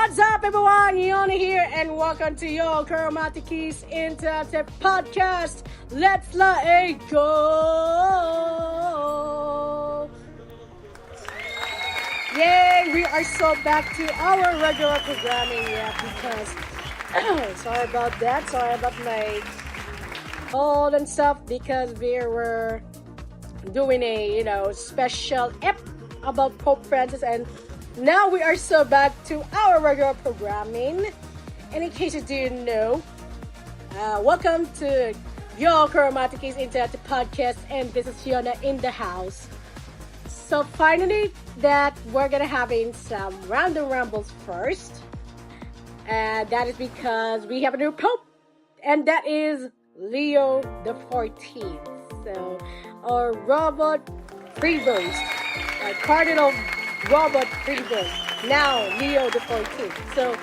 What's up, everyone? Yona here, and welcome to your Kuromatoki's Interactive Podcast. Let's let it go! Yay! We are so back to our regular programming, because sorry about that. Sorry about my cold and stuff, because we were doing a special ep about Pope Francis, and now we are so back to our regular programming. And in case you didn't know, welcome to your Kuromatoki's Interactive Podcast, and this is Yona in the house. So finally, that we're gonna having some random rambles first, and that is because we have a new Pope, and that is Leo the 14th. So our Robert Prevost, Cardinal Robert Prevost, now Leo the 14th. So,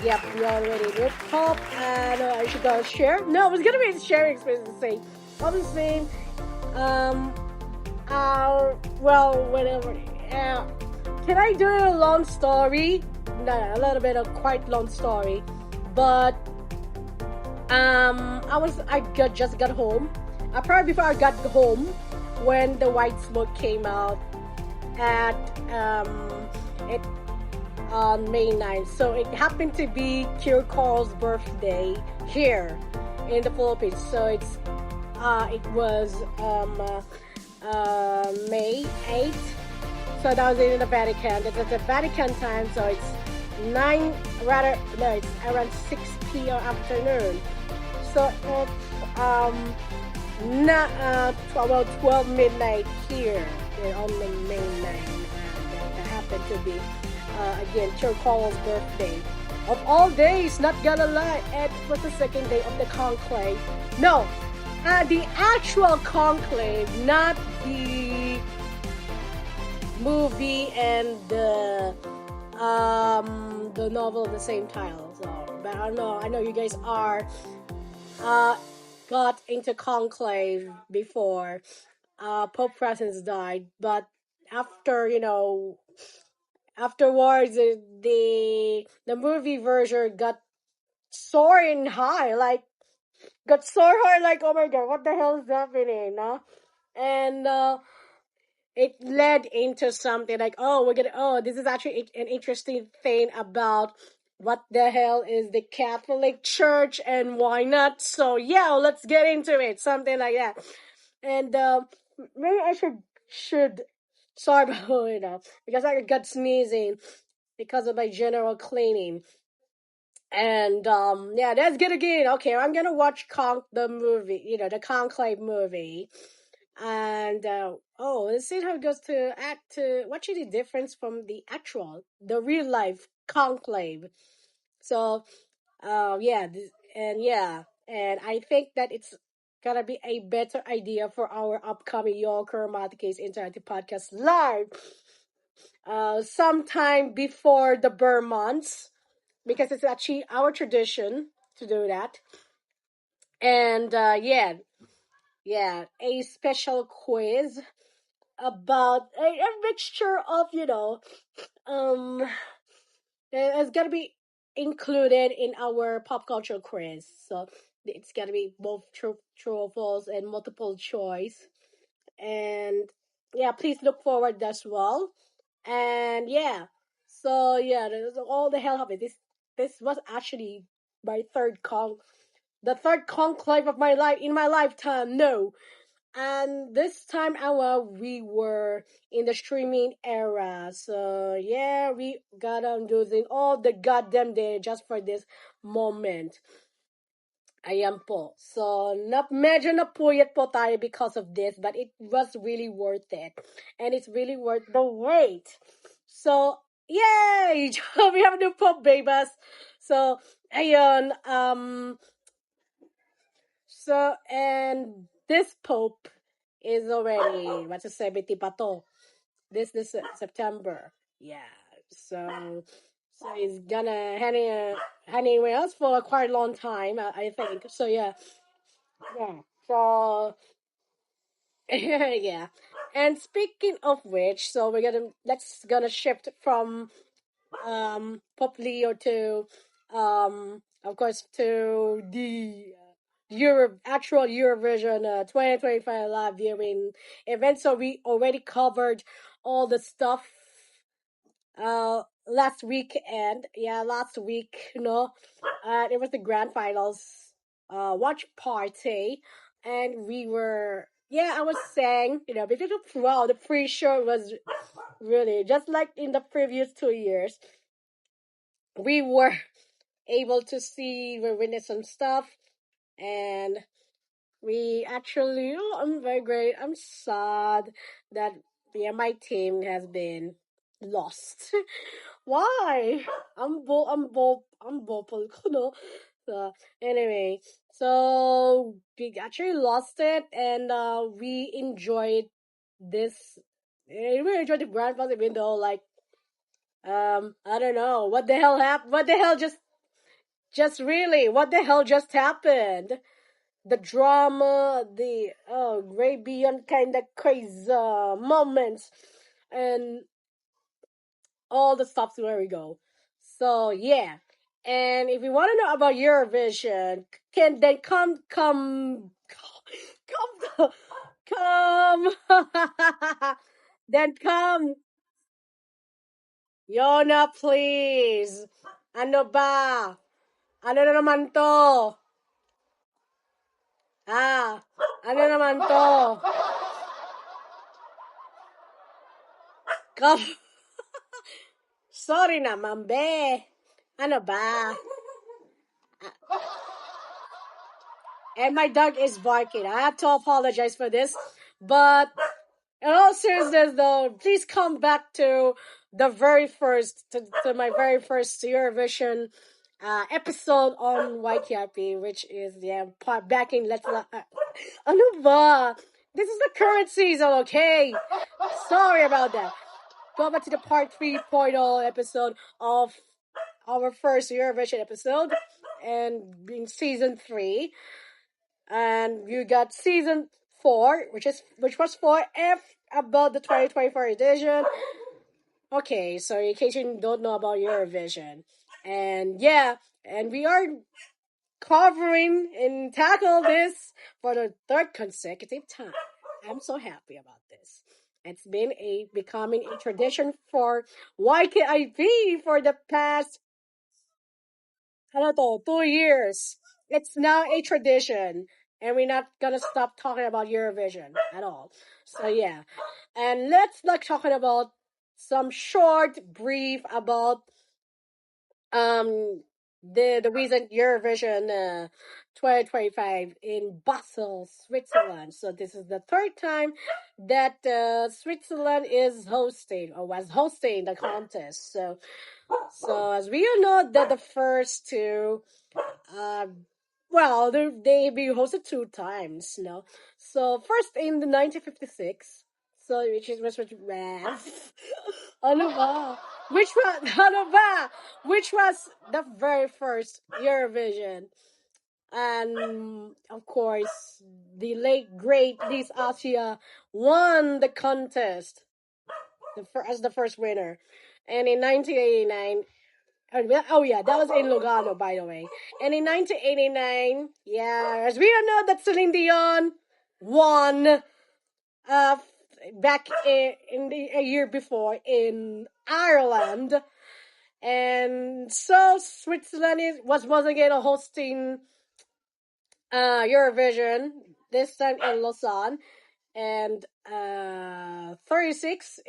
yep, we already did Pope, and I should go share. No, it was gonna be a sharing experience to say. Obviously, well, whatever. Can I do a long story? No, a little bit of quite long story, but I just got home. Probably before I got home, when the white smoke came out at on May 9th. So it happened to be Kiko's birthday here in the Philippines. So it was May 8th. So that was in the Vatican. It's at the Vatican time, so it's it's around 6 p.m. afternoon. So it's 12 midnight here on the May 9th, and that happened to be again Kiko's birthday. Of all days, not gonna lie, it was the second day of the conclave. No, the actual conclave, not the movie and the novel of the same title. So, but I know you guys are got into conclave before Pope Francis died, but afterwards the movie version got soaring high, like oh my god, what the hell is happening, no? And it led into something like, this is actually an interesting thing about what the hell is the Catholic Church and why not? So yeah, let's get into it. Something like that. And maybe I should sorry about because I got sneezing because of my general cleaning. And let's get again. Okay, I'm gonna watch the movie, the Conclave movie. And let's see how it goes to what's the difference from the real life conclave. So and I think that it's gonna be a better idea for our upcoming Your Kuromatoki's Interactive Podcast live sometime before the Burr months, because it's actually our tradition to do that. And a special quiz about a mixture of it's gonna be included in our pop culture quiz. So it's gonna be both true or false and multiple choice. And please look forward as well. And so there's all the hell happened. This was actually my the third conclave of my life in my lifetime. No. And this time we were in the streaming era. So we got on using all the goddamn day just for this moment. Ayan po. So, medyo napuyat po tayo because of this, but it was really worth it. And it's really worth the wait. So, yay! We have a new Pope, babas. So, ayun, so, and this Pope is already, 70 pa to. This September. Yeah. So he's gonna hang anywhere else for a quite long time, I think. So yeah. So yeah. And speaking of which, so let's shift from Pop Leo to, of course, to the actual Eurovision 2025 live viewing event. So we already covered all the stuff last weekend. Yeah, last week, it was the grand finals watch party, and we were, I was saying, because wow, the pre-show was really just like in the previous 2 years. We were able to see, we witnessed some stuff, and we actually, I'm very great. I'm sad that my team has been lost. Why? I'm no. So anyway, so we actually lost it, and we enjoyed this. We enjoyed the grand final, even though, like, I don't know what the hell happened. What the hell just really? What the hell just happened? The drama, the great beyond kind of crazy moments, and all the stops where we go. So yeah, and if you want to know about Eurovision, can then come come then come Yona, please. Ano ba? Ano na naman to? Ano naman to? Come. Sorry naman, be. Ano ba? And my dog is barking. I have to apologize for this. But in all seriousness, though, please come back to the very first, to my very first Eurovision episode on YKRP, which is, part back in Let's ano ba? This is the current season, okay? Sorry about that. Go back to the part 3.0 episode of our first Eurovision episode, and being season 3. And you got season 4, which was for F about the 2024 edition. Okay, so in case you don't know about Eurovision, and and we are covering and tackle this for the third consecutive time. I'm so happy about this. It's been becoming a tradition for YKIP for the past 2 years. It's now a tradition, and we're not gonna stop talking about Eurovision at all. So yeah, and let's talking about some short brief about um the recent Eurovision 2025 in Basel, Switzerland. So this is the third time that Switzerland is hosting or was hosting the contest. So as we all know, that the first two, uh, well, they be hosted 2 times, So first in the 1956, so which ano ba? Ano ba? Which was the very first Eurovision, and of course the late great East Asia won the contest as the first winner, and in 1989. Oh yeah, that was in Lugano, by the way. And in 1989, as we all know, that Celine Dion won back a year before in Ireland, and so Switzerland was once again hosting Eurovision, this time in Lausanne. And 36,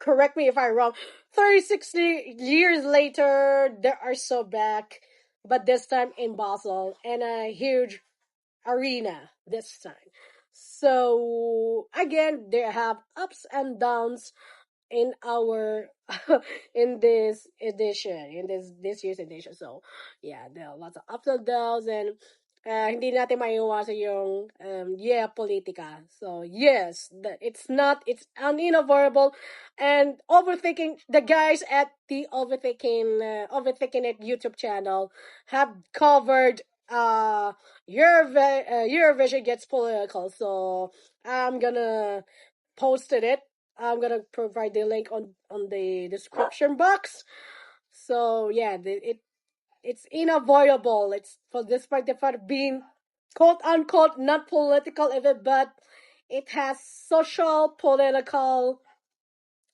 correct me if I'm wrong, 36 years later, they are so back, but this time in Basel, in a huge arena this time. So again, they have ups and downs in our in this edition, in this year's edition. So there are lots of ups and downs, and hindi natin maiiwasan yung politika. So yes, it's unavoidable, and overthinking, the guys at the overthinking it YouTube channel have covered Eurovision gets political. So I'm gonna posted it I'm gonna provide the link on the description box. So yeah, it's unavoidable. It's for despite the fact of being quote unquote not political event, but it has social political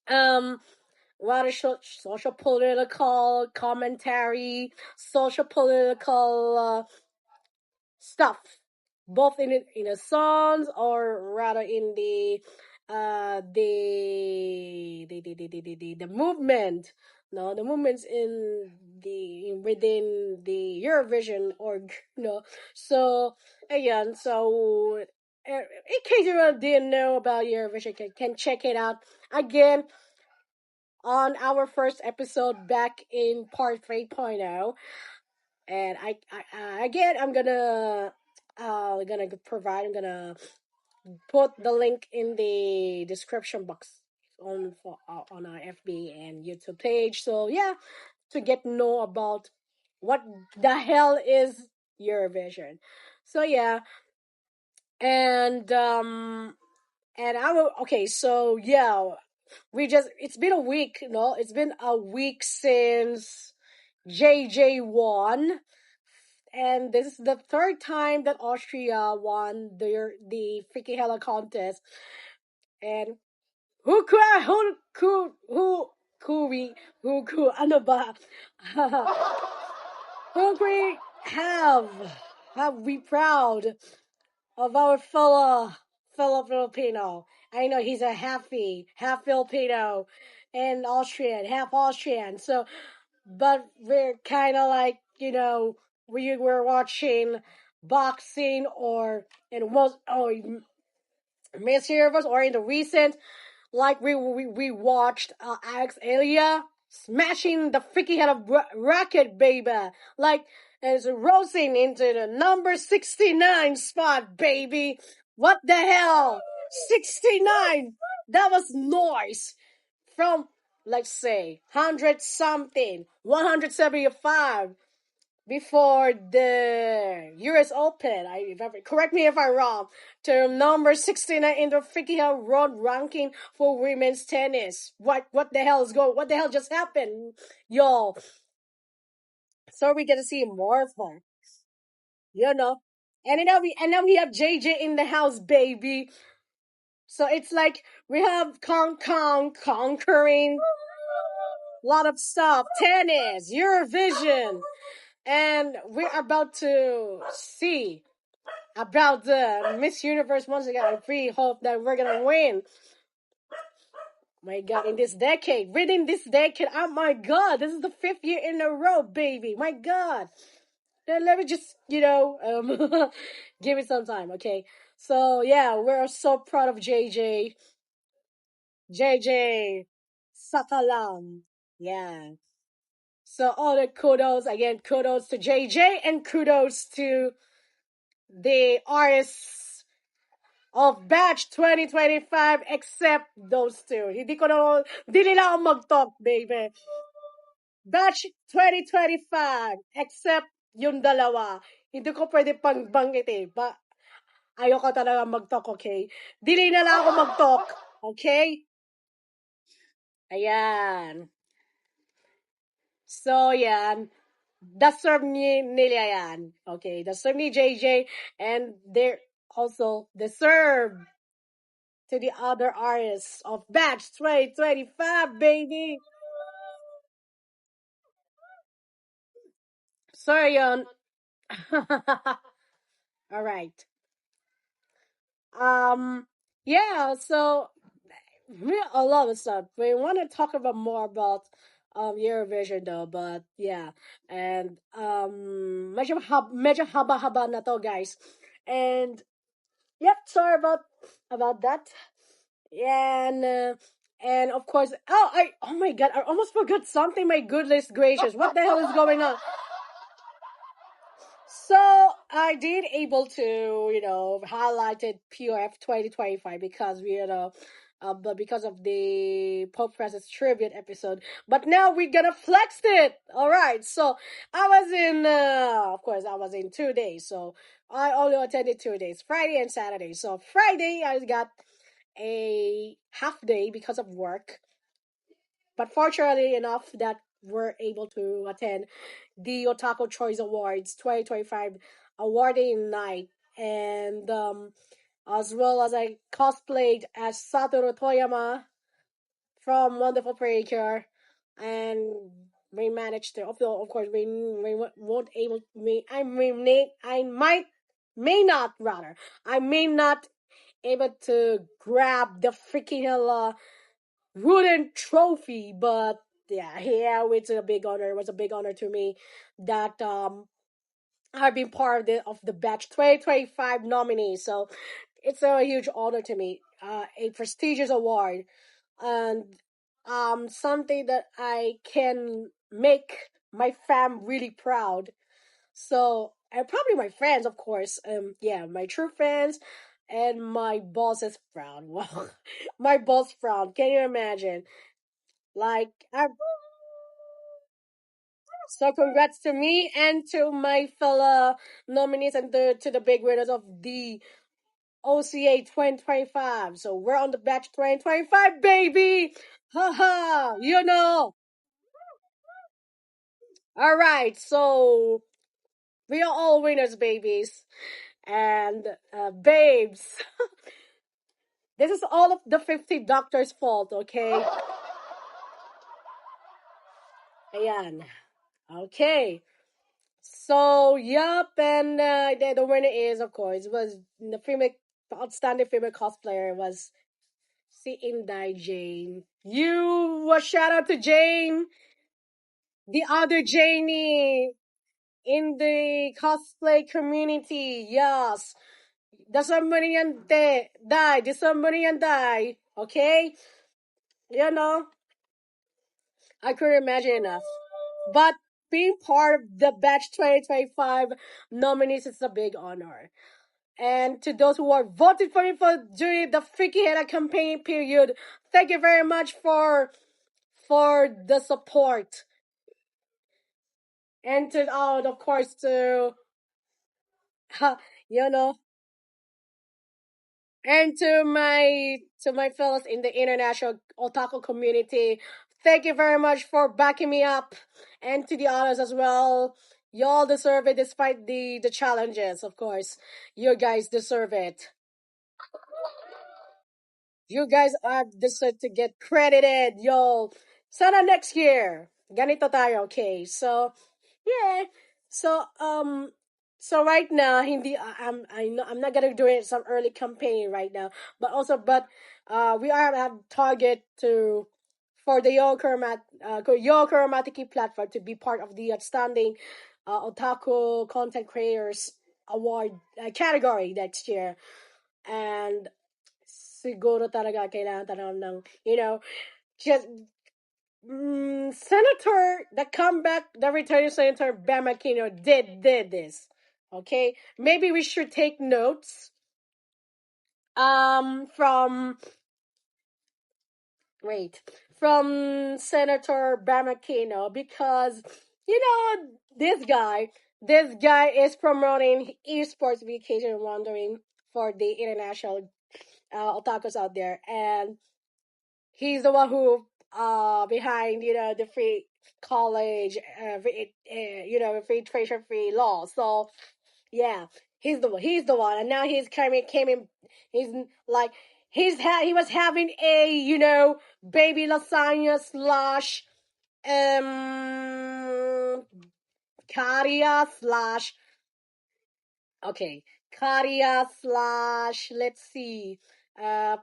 um what is social political commentary, social political stuff, both in the songs or rather in the movement. No, the movements in the within the Eurovision org. No, so again, so in case you didn't know about Eurovision, can check it out again on our first episode back in part 3.0. And I again, I'm gonna put the link in the description box on our FB and YouTube page. So yeah, to get to know about what the hell is Eurovision. So yeah, and I will okay. So yeah, it's been a week. No, it's been a week since JJ won, and this is the third time that Austria won the freaking hella contest. And who could ano ba? Who could we have we proud of our fellow Filipino? I know he's a half Filipino and Austrian, half Austrian. So but we're kind of like, we were watching boxing or in most Miss Universe or in the recent, like we watched Alex Elia smashing the freaking head of Rocket baby, like it's rosing into the number 69 spot, baby. What the hell? 69. That was noise from, let's say, 100 something, 175 before the US Open. Correct me if I'm wrong. To number 69 in the freaking world ranking for women's tennis. What the hell is going? What the hell just happened, y'all? So we get to see more of her, you know. And now we have JJ in the house, baby. So it's like we have conquering a lot of stuff, tennis, Eurovision, and we're about to see about the Miss Universe once again. I really hope that we're gonna win. My God, within this decade, oh my God, this is the 5th year in a row, baby. My God. Then let me just, give it some time, okay? So yeah, we're so proud of JJ. JJ Sakalam. Yeah. So all the kudos to JJ and kudos to the artists of batch 2025 except those two. Hindi nila ako mag-talk, baby. Batch 2025 except yung dalawa. Hindi ko pwede pang banggitin. Ayoko talaga mag-talk, okay? Dili na lang ako mag-talk, okay? Ayan. So, yan. Deserve nila yan. Okay, deserve ni JJ and they're also deserve to the other artists of batch 2025, baby. So, yun. All right. Yeah, so a lot of stuff. We want to talk about more about Eurovision though, but yeah. And medyo haba-haba na to, guys. And yep, sorry about that. And of course, oh my God, I almost forgot something. My goodness gracious, what the hell is going on? So I did able to, highlighted POF 2025 because but because of the Pope Francis tribute episode. But now we're gonna flex it. All right. So of course, I was in 2 days. So I only attended 2 days, Friday and Saturday. So Friday, I got a half day because of work. But fortunately enough that we're able to attend the Otaku Choice Awards 2025 awarding night. And as well as I cosplayed as Satoru Toyama from Wonderful Precure, and we managed to. Of course, we won't able. I might may not rather. I may not able to grab the freaking hell wooden trophy, but yeah, it's a big honor. It was a big honor to me that I've been part of the batch 2025 nominees. So it's a huge honor to me. A prestigious award, and something that I can make my fam really proud. So, and probably my friends, of course. Yeah, my true friends, and my boss is proud. Wow, my boss proud. Can you imagine? Like, so congrats to me and to my fellow nominees and to the big winners of the OCA 2025. So we're on the batch 2025, baby! Haha, you know. All right, so we are all winners, babies. And babes, this is all of the 50 doctors' fault, okay? Ayan. Okay. So, yup, and the winner is, of course, was the female, outstanding female cosplayer was Si Inday Jane. Shout out to Jane, the other Janie in the cosplay community. Yes. The somebody and die. The somebody and die. Okay? You know, I couldn't imagine enough. But being part of the batch 2025 nominees is a big honor. And to those who are voted for me for during the freaky Hera campaign period, thank you very much for the support. And to of course to you know, and to my fellows in the international otaku community, thank you very much for backing me up, and to the others as well. Y'all deserve it despite the challenges, of course. You guys deserve it. You guys are deserve to get credited, y'all. Sana next year. Ganito tayo, okay? So, yeah. So, so right now, hindi, I know, I'm not gonna do it some early campaign right now, we are at target for the Yokoramatiki platform to be part of the outstanding otaku content creators award category next year. And siguro talaga kailangan talaga ng, just Senator, the returning Senator Bam Aquino did this. Okay, maybe we should take notes. From wait, from Senator Bam Aquino, because this guy is promoting esports vacation wandering for the international otakus out there, and he's the one who behind the free college free tuition free law. So yeah, he's the one, and now came in. He's like he was having a baby lasagna slash um caria slash okay, Karia slash, let's see, and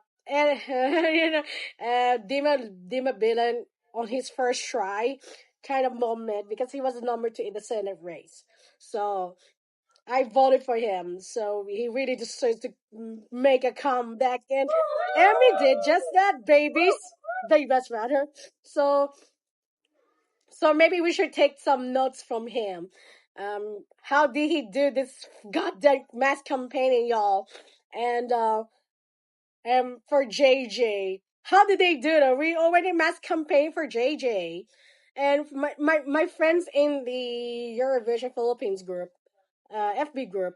Dima Bilan on his first try kind of moment, because he was number 2 in the Senate race. So I voted for him. So he really deserves to make a comeback, and Emmy did just that, babies rather. So maybe we should take some notes from him. How did he do this goddamn mass campaigning, y'all? And for JJ, how did they do it? We already mass campaign for JJ, and my friends in the Eurovision Philippines group, FB group,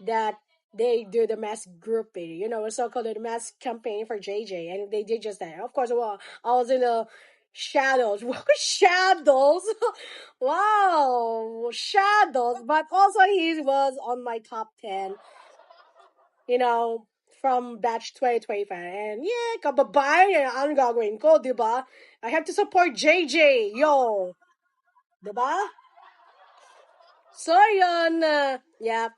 that they do the mass grouping, so-called the mass campaign for JJ, and they did just that. Of course, well, I was in the shadows. Shadows? Wow, shadows. But also he was on my top 10, you know, from batch 2025. And yeah, kababayan ang gagawin ko, diba? I have to support JJ, yo. Diba? So yun, yeah,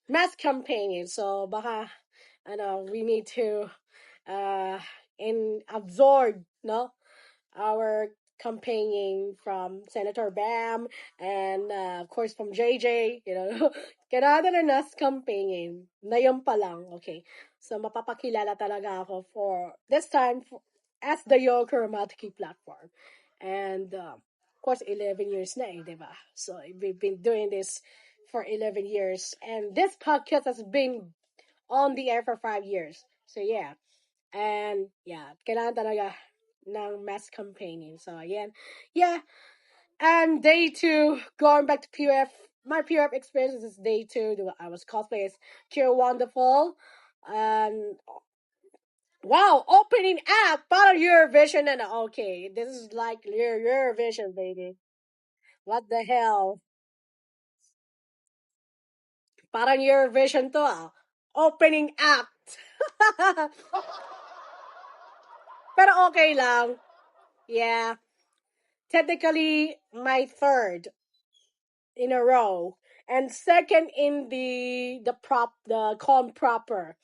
mass campaigning. So baka, we need to uh, absorb, no, our campaigning from Senator Bam and of course from JJ, kailangan na nas campaigning. Na yun pa lang, okay. So mapapakilala talaga ako for this time as the Kuromatoki platform. And of course 11 years na diba? So we've been doing this for 11 years and this podcast has been on the air for 5 years. So yeah. And yeah, kailangan talaga ng mass campaigning. So again, yeah. And day two, going back to PUF, my PUF experience is day two. I was cosplay as Cure Wonderful. And wow, opening act, para Eurovision and okay, this is like Eurovision, baby. What the hell? Parang Eurovision to Opening act. Pero okay lang. Yeah. Technically, my third in a row. And second in the con proper.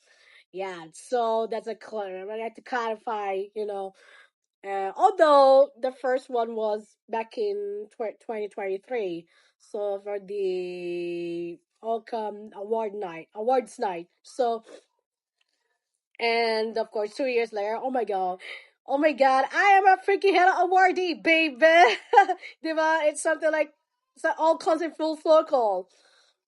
Yeah, so that's a clear. I have to clarify, although the first one was back in 2023. So for the Welcome awards night. So, and of course, 2 years later, oh my god. Oh my god, I am a freaking hell awardee, baby! Diba? It's something like, it's all comes in full circle.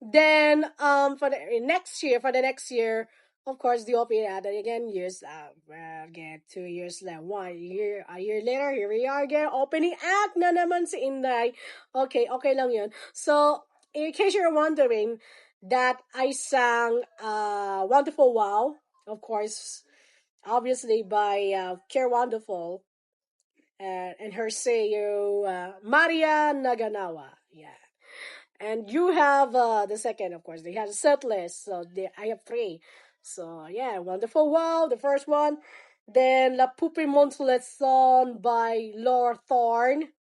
Then, for the next year, of course, the OP added again years, again, 2 years left. A year later, here we are again, opening act na naman si Inday. Okay, okay lang yun. So, in case you're wondering, that I sang, Wonderful Wow, of course, obviously by, Care Wonderful, and her seiyuu, Maria Naganawa. Yeah. And you have the second, of course. They have a set list, so I have three. So yeah, Wonderful Wow, the first one. Then La Pupi Monsoleson by Laura Thorne.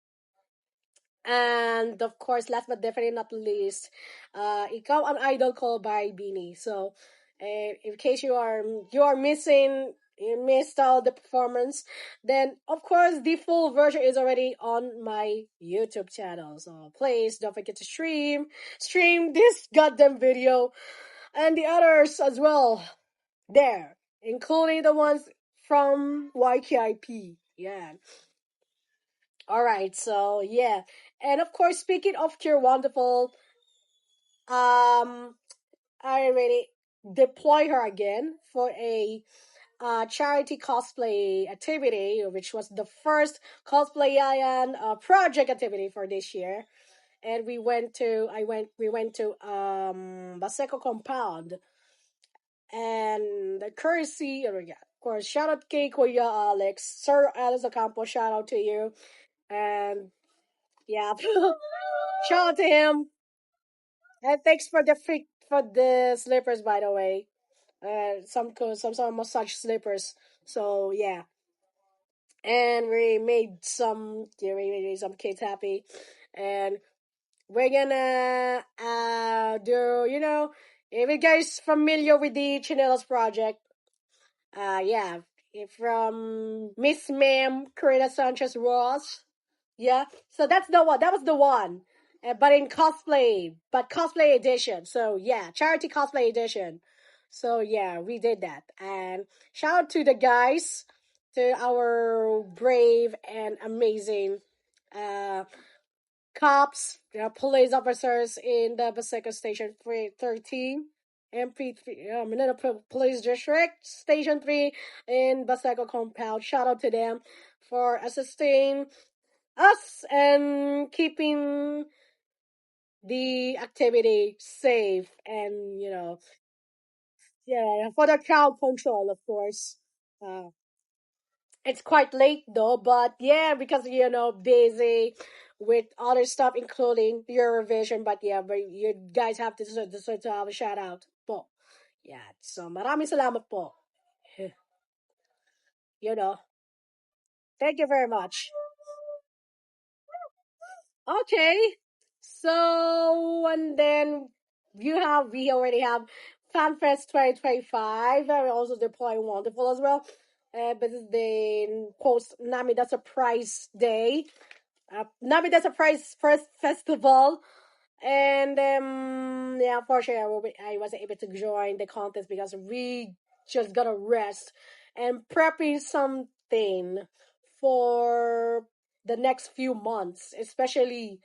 And of course, last but definitely not least, Ikaw an Idol Ko by Beanie. So, in case you are missing, you missed all the performance, then of course the full version is already on my YouTube channel. So please don't forget to stream this goddamn video and the others as well there, including the ones from YKIP. Yeah. All right, so yeah, and of course, speaking of Cure Wonderful, I already deploy her again for a charity cosplay activity, which was the first cosplay project activity for this year, and we went to Baseco compound, and the courtesy, of course, shout out to Kuya Alex, Sir Alex Ocampo, shout out to you, and yeah. Shout out to him. And thanks for the slippers, by the way. Some massage slippers. So yeah, and we made some kids happy, and we're gonna do, if you guys familiar with the Chinelas project, yeah, from Miss Ma'am Karina Sanchez Ross. Yeah, so that's the one. That was the one. But in cosplay, but cosplay edition. So yeah, charity cosplay edition. So yeah, we did that. And shout out to the guys, to our brave and amazing uh cops, police officers in the Pacific Station 13. MP3, Manila Police District, Station 3 in Baseco Compound. Shout out to them for assisting us and keeping the activity safe and Yeah, for the crowd control, of course. Uh, it's quite late though, but yeah, because busy with other stuff, including Eurovision. But yeah, but you guys have to deserve to have a shout out po. Yeah, so maraming salamat po. You know, thank you very much. Okay, so and then we already have FanFest 2025, and also deploy wonderful as well. But the post Namida Surprise Day, Namida Surprise First Festival, and yeah, unfortunately, I wasn't able to join the contest because we just gotta rest and prepping something for the next few months, especially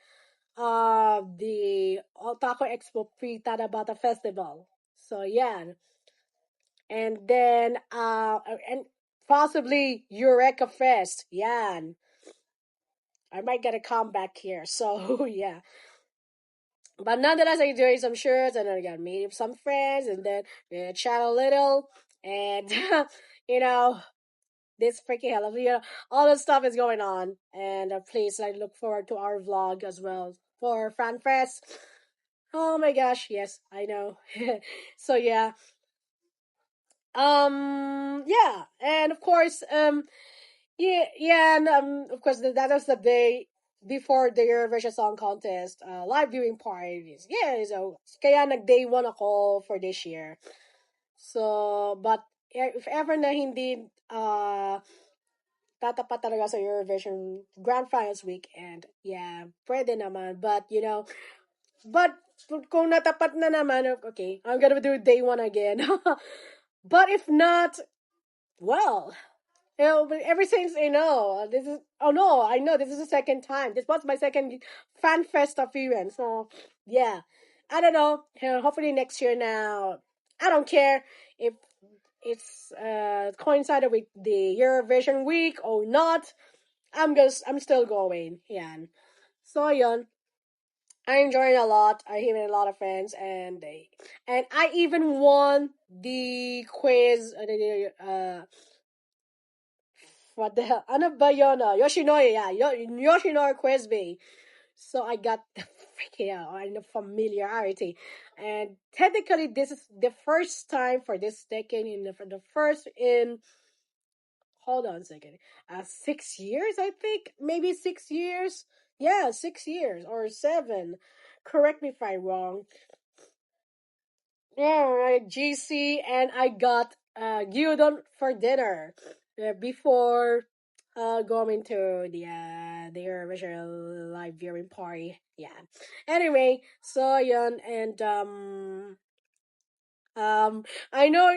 the Otaku Expo pre Tanabata Festival. So yeah, and then and possibly Eureka Fest. Yeah, I might get a comeback here. So yeah. But nonetheless, I'm doing some shirts, and then I got meeting some friends, and then we chat a little, and you know, this freaking hell of all this stuff is going on, and please, I look forward to our vlog as well for FanFest. Oh my gosh, yes, I know. So yeah, yeah, and of course, yeah, and of course, that was the day before the Eurovision Song Contest, live viewing parties. Yeah, so kaya nag-day one ako for this year. So, but if ever na hindi tatapat talaga sa Eurovision Grand Finals weekend, yeah, pwede naman. But, but kung natapat na naman, okay, I'm gonna do day one again. But if not, well, but ever since this is oh no, I know this is the second time. This was my second fan fest appearance. So yeah, I don't know. Hopefully next year now. I don't care if it's coincided with the Eurovision week or not. I'm still going. Yeah. So yun. I enjoyed it a lot. I had a lot of friends, and I even won the quiz. What the hell? Ano ba yun? Yoshinoya, yeah. Yoshinoya quiz bee. So I got the freaking and the familiarity. And technically, this is the first time for this decade for the first in, hold on a second, 6 years, I think. Maybe 6 years. Yeah, 6 years or seven. Correct me if I'm wrong. Yeah, right, GC, and I got gyudon for dinner before going to the Eurovision live viewing party. Yeah. Anyway, so yun, and I know,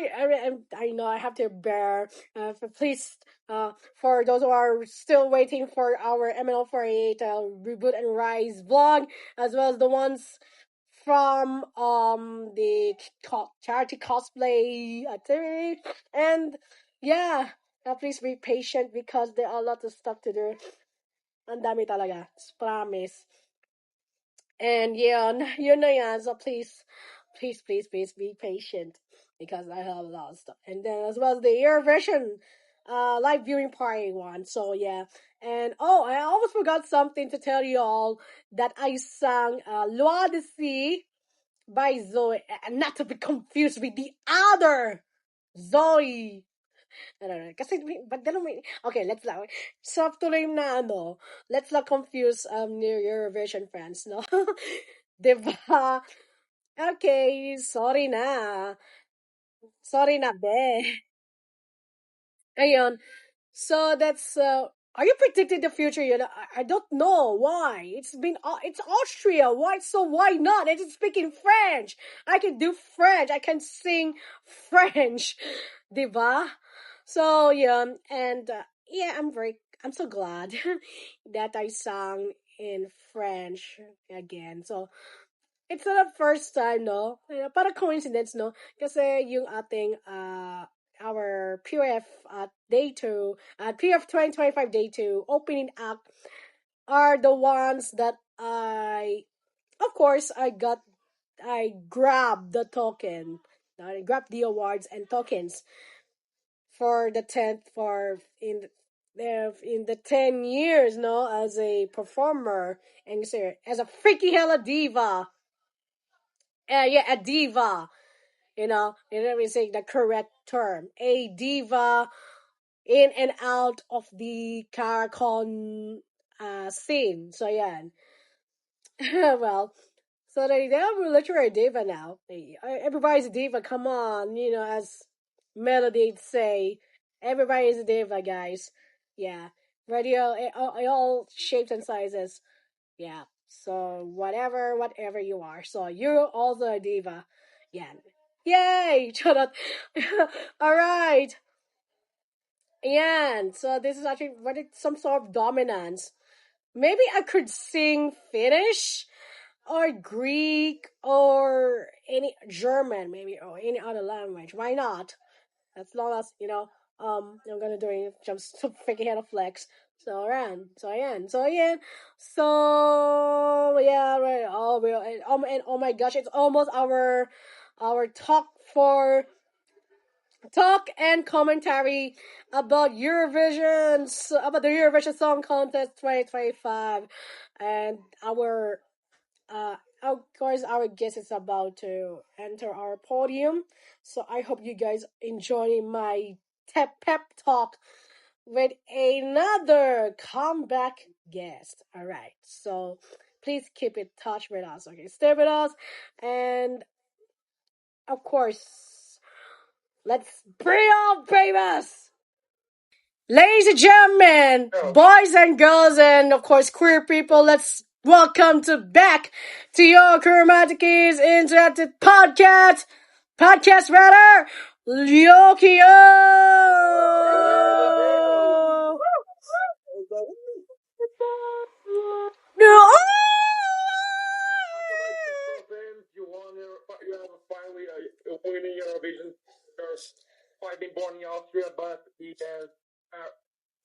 I know I have to bear. Please, for those who are still waiting for our ML48 reboot and rise vlog, as well as the ones from the charity cosplay activity, and yeah, please be patient because there are a lot of stuff to do. Ang dami talaga, promise. And yeah, yun na yan. So please be patient because I have a lot of stuff. And then as well as the Eurovision live viewing party one. So yeah. And oh, I almost forgot something to tell you all that I sang Loi de Sea by Zoe. And not to be confused with the other Zoe. I don't know. Kasi, but then, okay, let's not. So, tuloy na, let's not confuse, new Eurovision fans, no? Diba? Okay, sorry na. Sorry na, be. Ayun. So that's are you predicting the future? I don't know why. It's Austria. Why not? It's speaking French. I can do French. I can sing French. Diba? So yeah, and yeah, I'm so glad that I sang in French again. So it's not the first time, no? Para coincidence, no? Kasi yung ating, our POF day 2, POF 2025 day 2, opening act are the ones that of course, I grabbed the token. grab the awards and tokens for the 10th in the 10 years, no, as a performer and singer, as a freaky hella diva. Yeah, a diva. Let me say the correct term. A diva in and out of the Caracon scene. So yeah. Well, so they are literally a diva now. Everybody's a diva. Come on, as Melody say, everybody's a diva, guys. Yeah, radio, all shapes and sizes. Yeah. So whatever you are, so you're also a diva. Yeah. Yay! Shut up. All right. And so this is actually some sort of dominance. Maybe I could sing Finnish or Greek or any German, maybe, or any other language. Why not? As long as I'm gonna do it just to freaking head of flex. So yeah, right. And oh my gosh, it's almost our talk and commentary about about the Eurovision Song Contest 2025, and of course, our guest is about to enter our podium. So I hope you guys enjoy my pep talk with another comeback guest. All right. So please keep in touch with us. Okay, stay with us, and of course, let's bring on babies. Ladies and gentlemen, boys and girls, and of course queer people, let's welcome back to your Kuromatoki's Interactive Podcast rather, Yokio! No! You have finally winning Eurovision. There's fighting born in Austria, but he has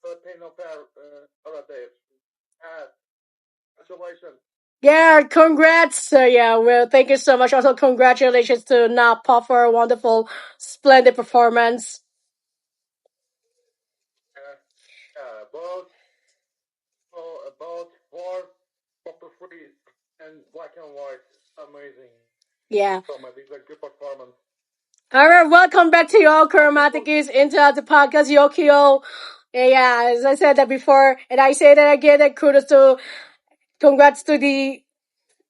Filipino relatives. Congratulations. Yeah, congrats. Well, thank you so much. Also, congratulations to Napa for a wonderful, splendid performance. Both for proper free and black and white. Amazing. Yeah. So much. It's a good performance. All right, welcome back to your Kuromatoki's Into the Podcast, Yokio. Yeah, as I said that before, and I say that again, and congrats to the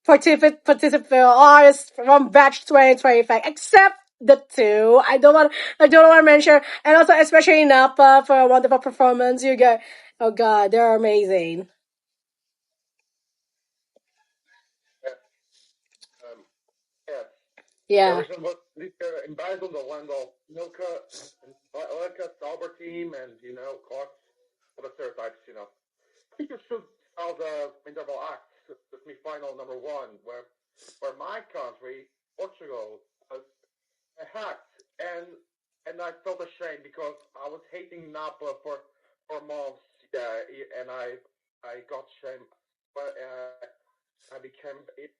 participant artists from batch 2025, except the two. I don't want to mention, and also especially Napa for a wonderful performance. You guys, oh god, they're amazing. Yeah. Everything was embezzled the land of Milka, Milka, Sauber team, and Clark, for the stereotypes. I think you should tell the interval act, the semi-final number one, where my country, Portugal, was hacked, and I felt ashamed because I was hating Napa for months, and I got shame, but I became it,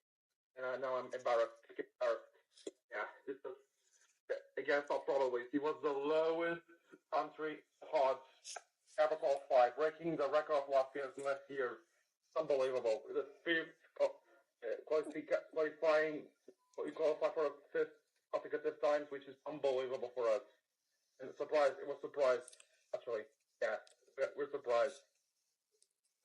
and now I'm embarrassed. Yeah, this is against our probably. He was the lowest country odds ever qualified, breaking the record of Latvia's last year. Unbelievable. The fifth qualifying, we qualify for a fifth consecutive times, which is unbelievable for us. And surprised, it was surprised, actually. Yeah, we're surprised.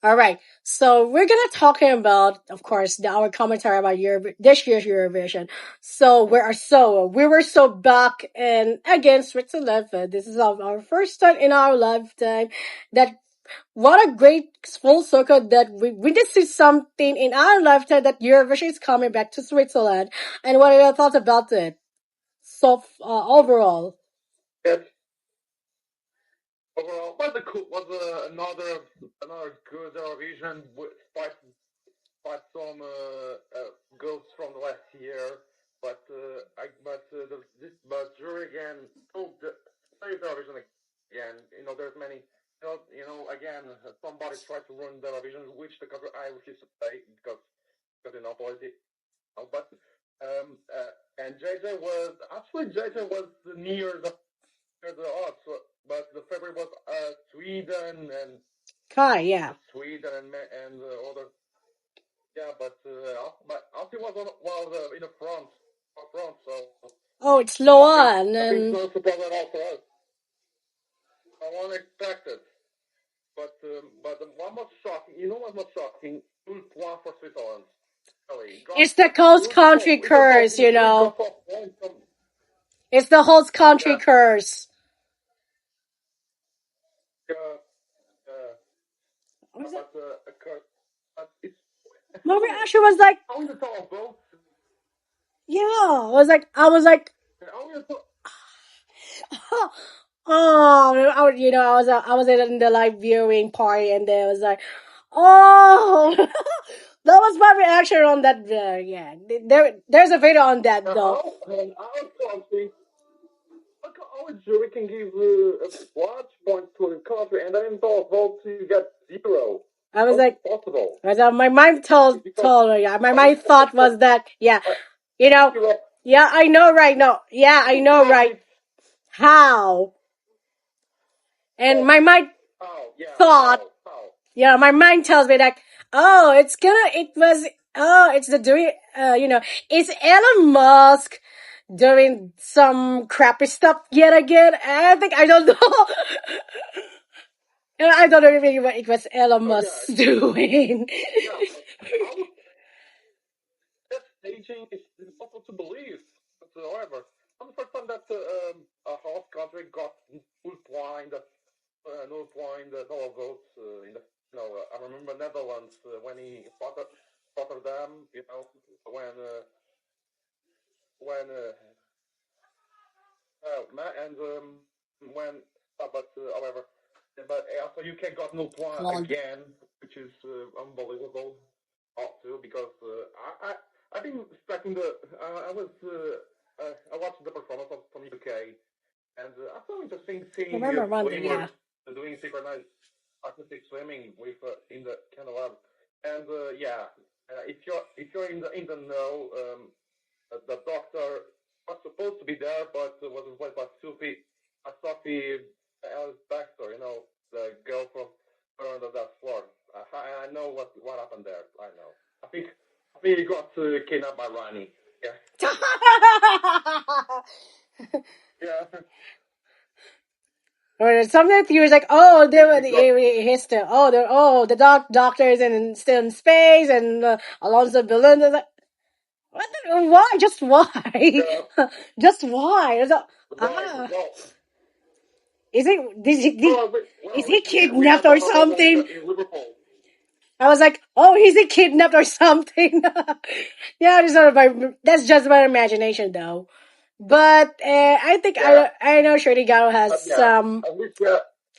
All right, so we're gonna talking about, of course, our commentary about this year's Eurovision. So we were so back and again Switzerland. This is our first time in our lifetime that what a great full circle that we did see something in our lifetime that Eurovision is coming back to Switzerland. And what are your thoughts about it? So overall, Yes. Overall, was another good Eurovision with some goals from the last year, but but jury again saved Eurovision again. There's many. Again, somebody tried to ruin the Eurovision, which the country I refuse to say because politics. But And JJ was near the odds, but the favorite was Sweden and Kai, yeah. Sweden and other. Yeah, but Aussie was in the front, so Oh, it's I Loan think and no surprise at all for us. Unexpected, but the one was shocking. You know what was shocking? Full point for Switzerland. Really, it's the host country curse, you know. It's the host country Yeah, curse. uh, What was it? It's My reaction was like, only the top votes. yeah. I was like, Only the top. oh, I was in the live viewing party, and then I was like, oh, that was my reaction on that. Yeah, there's a video on that though. Our country, look how a jury can give a large point to the country, and then top votes you get zero. I was That's like, possible. my mind yeah, my mind thought was that, yeah, you know, yeah, I know right now, yeah, I know right how, and my mind thought, yeah, my mind tells me like, oh, it's the doing, it's Elon Musk doing some crappy stuff yet again. I don't know. I don't know if it was Elon Musk doing. That staging is impossible to believe. However, I'm the first time that a house country got full blind, no blind, no votes in the. I remember Netherlands when he Rotterdam. When and when however, but also UK got no point again, which is unbelievable. Also because I've been expecting I watched the performance from UK, and I thought interesting seeing swimmers doing synchronized artistic swimming with in the canal. And if you're in the know, the doctor was supposed to be there, but was replaced by Sophie Alice Baxter. The girl from Under That Floor. I know what happened there. I know. I think he got kidnapped by Rani. Yeah. Yeah. Or sometimes he was like, oh, they were the doctor is still in space, and Alonso Billon is like, why? Just why? Yeah. Just why? Is he kidnapped or something? I was like, oh, is he kidnapped or something? Yeah, that's just my imagination though. But I think I know Shirdigano has some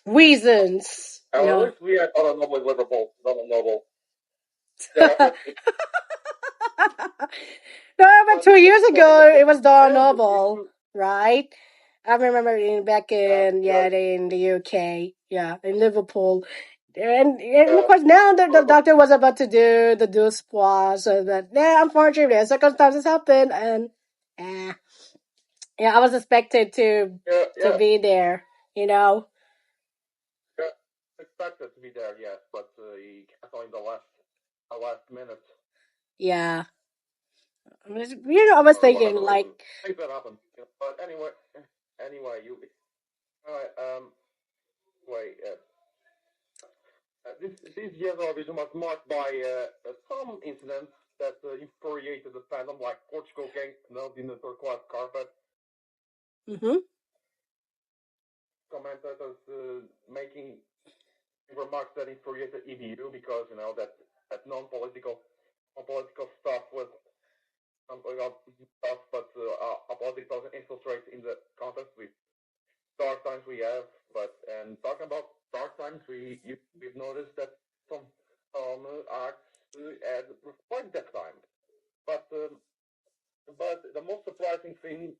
reasons. At least we had on a noble Liverpool, not a noble. Yeah. No, but 2 years ago it was Dawn Noble, right? I remember back in the UK, yeah, in Liverpool, and of course now the doctor was about to do the deux pois, so that unfortunately circumstances happened, and I was expected to be there, Yeah, expected to be there, yes, but he canceled in the last minute. Yeah. I was thinking like things that happen. But anyway, you. All right. Wait. This year's Eurovision was marked by some incidents that infuriated the fandom, like Portugal getting snubbed in the turquoise carpet. Commentators making remarks that infuriated EBU because that non-political stuff was stuff, but politics doesn't infiltrate in the contest with dark times we have. And talking about dark times, we've noticed that some acts had reflect that time. But the most surprising thing.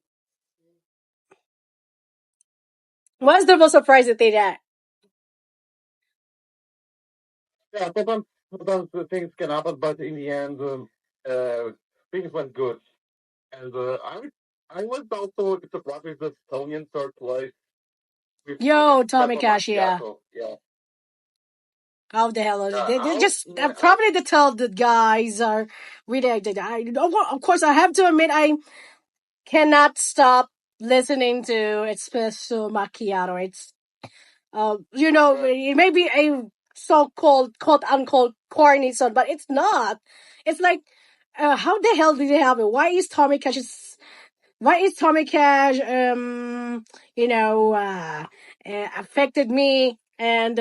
what's the most surprising thing that? Yeah, sometimes things can happen, but in the end, things went good. And I was also surprised with the Estonian third place with Yo, Tommy espresso Cash, yeah. macchiato. Yeah. How the hell is it? They How? just Yeah, how? probably the tell the guys are really. Of course, I have to admit I cannot stop listening to espresso macchiato. It's it may be a so-called quote unquote corny song, but it's not. It's like, how the hell did they have it? Why is Tommy Cash affected me and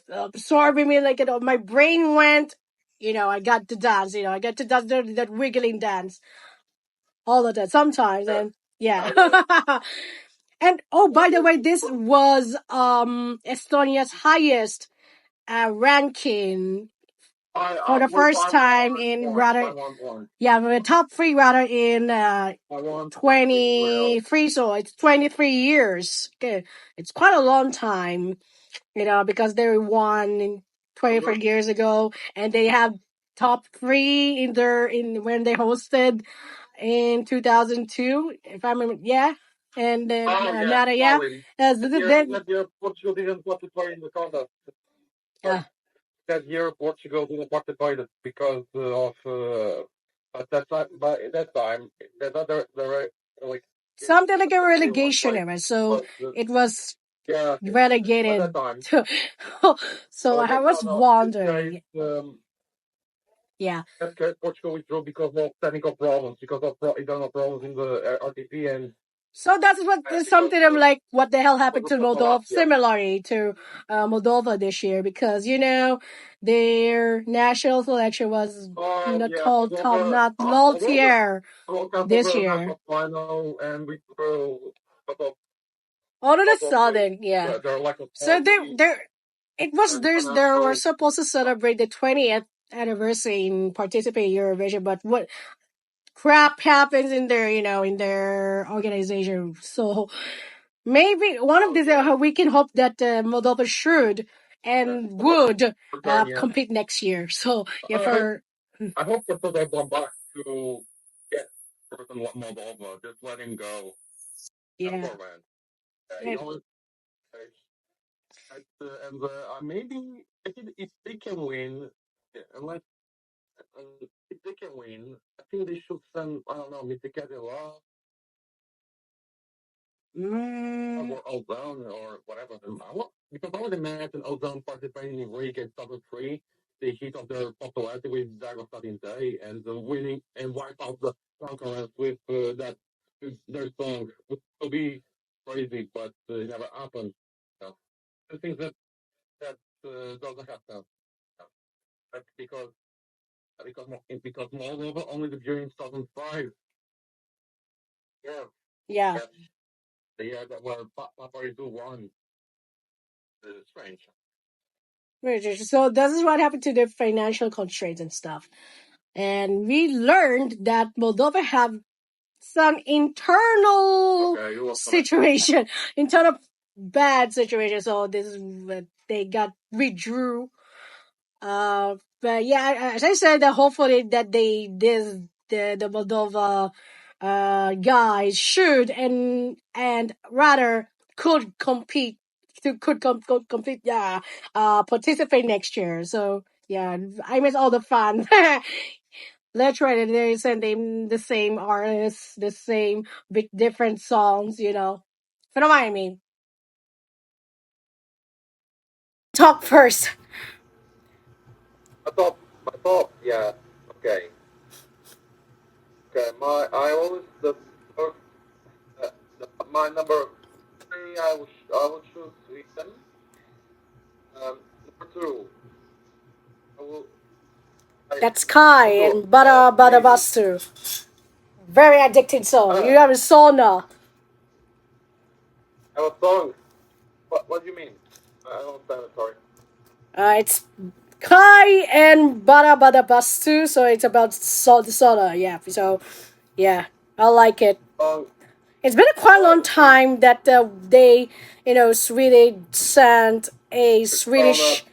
absorbing me like my brain went. I got to dance. I got to dance that wiggling dance all of that sometimes, Yeah. and yeah. Yeah. And oh, Yeah, by the way, this was Estonia's highest ranking for the first time in rather, I want one. yeah, the top three rather in I want 23, so it's 23 years. Okay, it's quite a long time, because they won in 23 years ago, and they have top three in when they hosted in 2002, if I remember. Yeah, and then Oh yeah, another, yeah, probably. then That year Portugal didn't participate in the contest, but uh, that year Portugal didn't participate because of at that time. By that time, that the like something like a they won relegation twice, era, so but it was yeah, at that relegated time. to. So I No, was no, this case, wondering, yeah. that case Portugal withdrew because of technical problems, because of internal problems in the RTP, and So that's what is because something I'm like, what the hell happened of to Moldova? Slovakia. Similarly to Moldova this year, because their national selection was not Yeah, called top Moldova, not low Moldova, tier this Moldova year. national final, and we threw All of a couple of things. sudden, yeah. Their lack of So quality it was and they were financial. supposed to celebrate the 20th anniversary and participate in Eurovision, but what crap happens in their organization? So maybe one of Oh these, yeah, we can hope that Moldova should and would return. Yeah, compete next year. So yeah, I for I hope that they come back to get person Moldova. Just let him go. That yeah. poor man. He And always and maybe if they can win, unless if they can win, I think they should send I don't know Mr. Kadila mm, or Ozone or whatever. Because I would imagine Ozone participating in Riga in 2003, the heat of their popularity with Zagostat Day and winning and wipe out the concurrence with that with their song would be crazy, but it never happened. So, I think that doesn't happen. So, that's because Moldova only during 2005. Yeah, yeah. that's the year that where Papa won. Strange. So this is what happened to the financial constraints and stuff. And we learned that Moldova have some internal Okay, you lost connection. situation, internal bad situation. So this is what they got withdrew. But yeah, as I said, that hopefully that the Moldova guys should and rather could compete could compete, yeah, participate next year. So yeah, I miss all the fun. Literally, they're sending the same artists, the same with different songs. You know what I mean? Talk first. I thought, yeah. Okay, okay. I always first, my number three. I will choose Sweden. Number two, I will, That's Kai number two, and Bada maybe. Bastu. Very addicting song. You Ah, have a sauna. I have a song. What do you mean? I don't understand it. Sorry. It's Kai and Bada Bastu, so it's about the sauna. Yeah, so yeah, I like it. Song. It's been a quite long time that they, Sweden sent a It's sauna. Swedish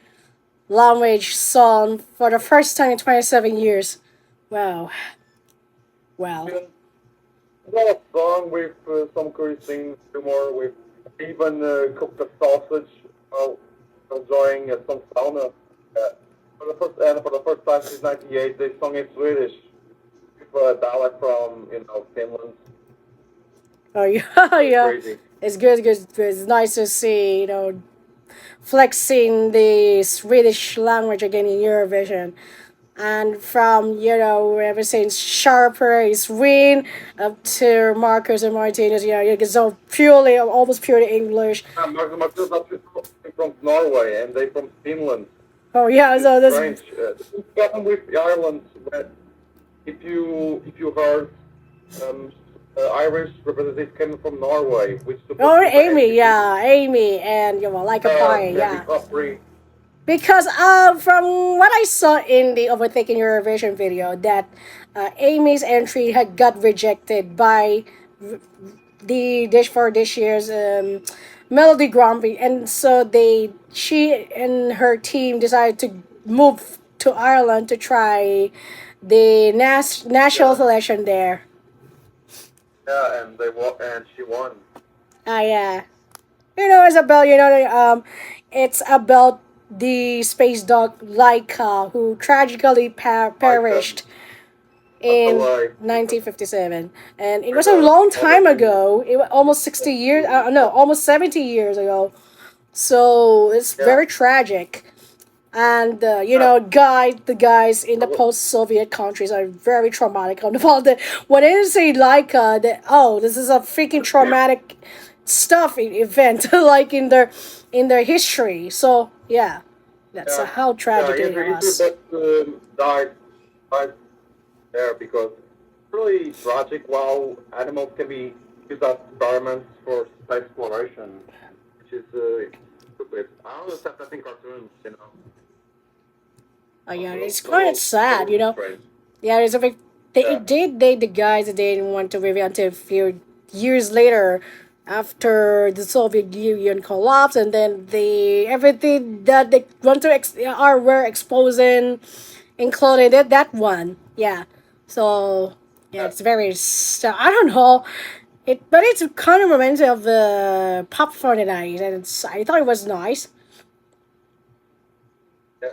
language song for the first time in 27 years. Wow. Wow. Sweden. Well, song with some cursing, humor, with even cooked the sausage while enjoying some sauna. For the first time since '98, they sung in Swedish with a dialect from Finland. Oh yeah, Really yeah. crazy. It's good, good, good. It's nice to see, flexing the Swedish language again in Eurovision. And from, ever since Sharper is Win up to Marcus and Martinez, you can so purely, almost purely English. Marcus are from Norway and they from Finland, Oh which yeah, is so this. strange. The problem with Ireland, that if you heard um, Irish representative coming from Norway, which is Oh, super Amy, educated, yeah, Amy, and like a pie, Candy yeah. Capri. Because from what I saw in the Overtaking Eurovision video, that Amy's entry had got rejected by the dish for this year's Melody Grand Prix, and so she and her team decided to move to Ireland to try the national Yeah, selection there. yeah, and and she won. Ah, yeah. Isabel, it's about the space dog Laika who tragically Like perished in like 1957. And it with was a long other time two, ago. It was almost 60 years, no, yeah, almost 70 years ago. So it's yeah, very tragic. And yeah. the guys in the post-Soviet countries are very traumatic about it. When they say Laika, this is a freaking traumatic stuff event, like in their history. So yeah, that's Yeah, how yeah, tragic it Israel was. but died there because really tragic. While animals can be used as experiments for space exploration, which is stupid. I don't understand that in cartoons, Yeah, it's That quite was sad, totally strange. Yeah, it's a big. They Yeah, did they the guys that they didn't want to reveal until a few years later, after the Soviet Union collapsed, and then everything that they want to are were exposing, including that one. Yeah, so yeah, yeah, it's very. I don't know. But it's kind of reminds me of the Pop for the night, and I thought it was nice. yeah.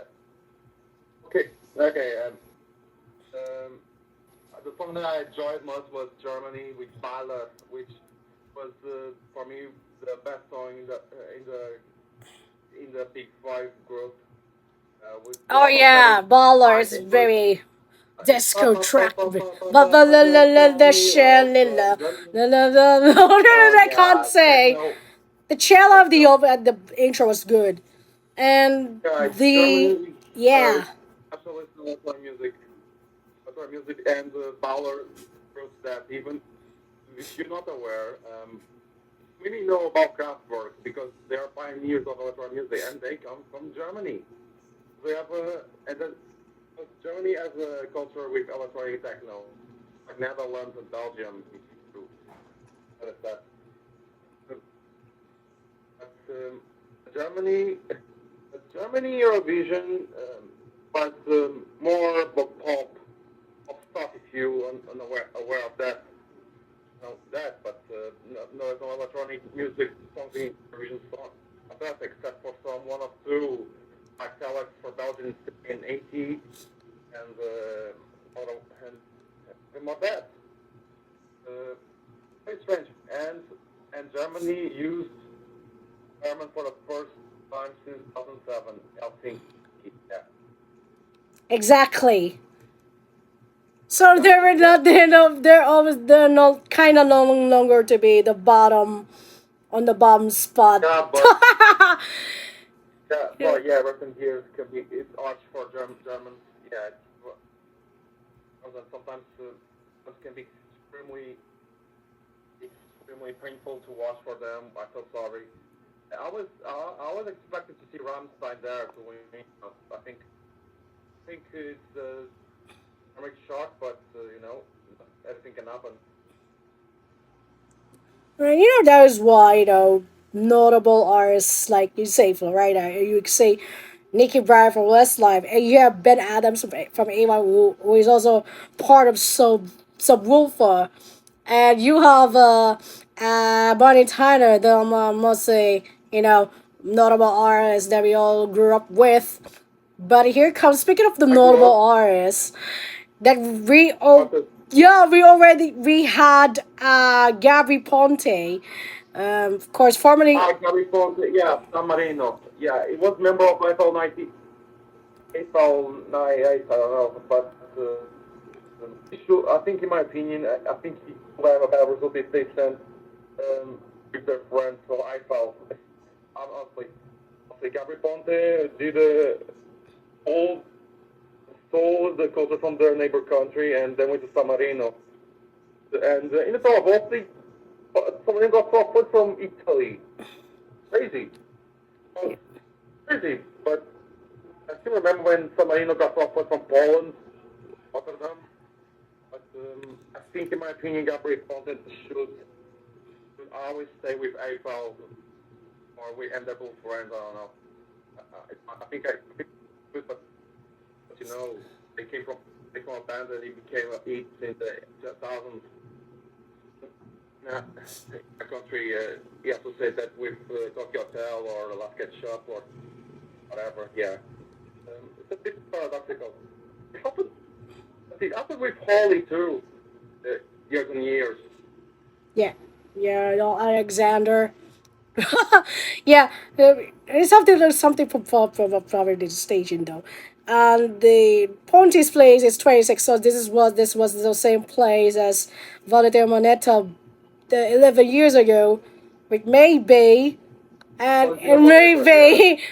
Okay, okay. Um, the song that I enjoyed most was Germany with Baller, which was for me the best song in the Big Five group. With Oh also having yeah, Baller fine is English. very It's disco track. The Germany shell, also Germany. I can't Yeah, say. techno, The cello of techno. the intro was good, and Yeah, the Germany. yeah, Absolutely electronic music, and Bauer proves that even if you're not aware, many know about Kraftwerk because they are pioneers of electronic music, and they come from Germany. They have and then Germany has a culture with electronic techno, like Netherlands and Belgium. Too. That, but Germany, Germany Eurovision was more of a pop stuff if you aware of that. Know that, but no electronic music songs in Eurovision song. That except for some one of two, like Alex for Belgium in 80 and and more that. Uh, very strange. And Germany used German for the first time since 2007. Helsinki. Yeah. exactly. So Yeah. they're Yeah. not they're not kind of no longer to be the bottom on the bottom spot. Yeah, but yeah, well, yeah, recent years can be it's arch for Germans. Yeah, sometimes it can be extremely painful to watch for them. I feel sorry. I was expected to see Ramstein there to win. I think it's a big shock, but everything can happen. And that is why, notable artists like you say, Florida, you could say Nicky Bryan from Westlife, and you have Ben Adams from A1, who is also part of Subwoofer. and you have Bonnie Tyler, the most notable artist that we all grew up with. But here comes speaking of the I grew notable up artists that artist. we had Gabby Ponte, of course formerly. California, yeah, San Marino. Yeah, it was member of FL 90, FL 98, I don't know, but I think, in my opinion, I think he could have a better result if they sent with their friends. So I felt, honestly, Gabri Ponte did all stole the culture from their neighbor country and then went to San Marino. And in the top of all, San Marino got profit from Italy. Crazy. Well, crazy. But I still remember when San Marino got profit from Poland, Rotterdam. But I think, in my opinion, Gabriel Ponte should always stay with AFL or we end up with friends. I don't know. I think good, but they came from a band and he became a hit in the 2000s. Nah, a country he associated that with Tokyo Hotel or the Last Get Shop or whatever. Yeah, it's a bit paradoxical. It happened with Holly too, years and years. Yeah, yeah, Alexander. Yeah, it's something from probably the staging though. And the Ponte's place is 26, so this was the same place as Valente Moneta 11 years ago, with maybe Valentina and Moneta, yeah. maybe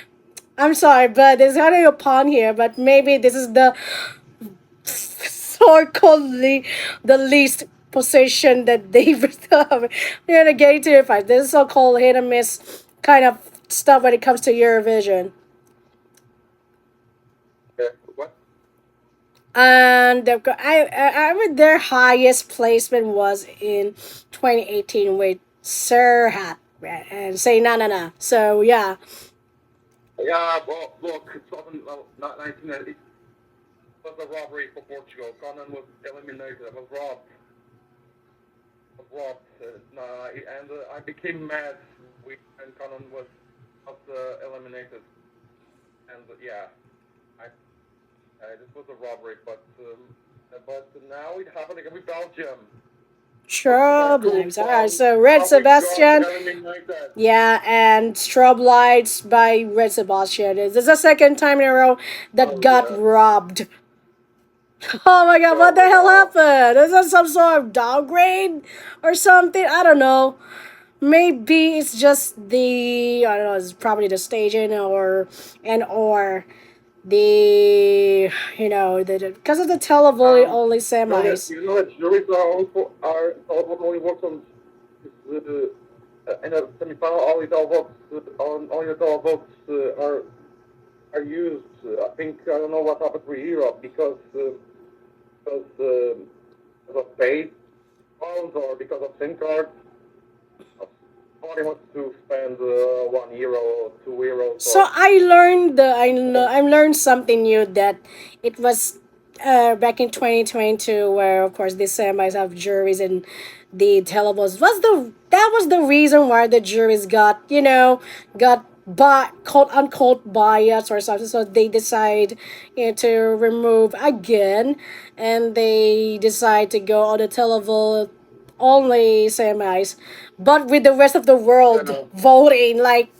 I'm sorry, but there's only a pun here, but maybe this is the so-called the least position that they have. We're gonna get into it. Fight. This is so-called hit and miss kind of stuff when it comes to Eurovision. What? And I mean, their highest placement was in 2018 with Sir Hat and Say Na Na Na. So yeah, Yeah, well, look, it wasn't not 1990. It was a robbery for Portugal. Conan was eliminated. I was robbed. And I became mad when Conan was not eliminated. And yeah, I, this was a robbery. But now it happened again with Belgium. strobe Otaku lights. Alright, found so Red how we got Sebastian. eliminated. Yeah, and strobe lights by Red Sebastian. This is the second time in a row that Oh got yeah. robbed. Oh my god, what So the hell happened? Is that some sort of downgrade or something? I don't know. Maybe it's just I don't know, it's probably the staging or the because of the televolley um, only semis. that juries are only works on in a semifinal. All the votes only the votes are used. I think I don't know what happened for Europe because of paid phones or because of SIM cards. Nobody wants to spend €1 or €2 So or I learned something new that it was back in 2022 where of course the semis have juries and the televotes was the reason why the juries got got quote unquote biased or something, so they decide to remove again, and they decide to go on the televote only semis, but with the rest of the you world know voting like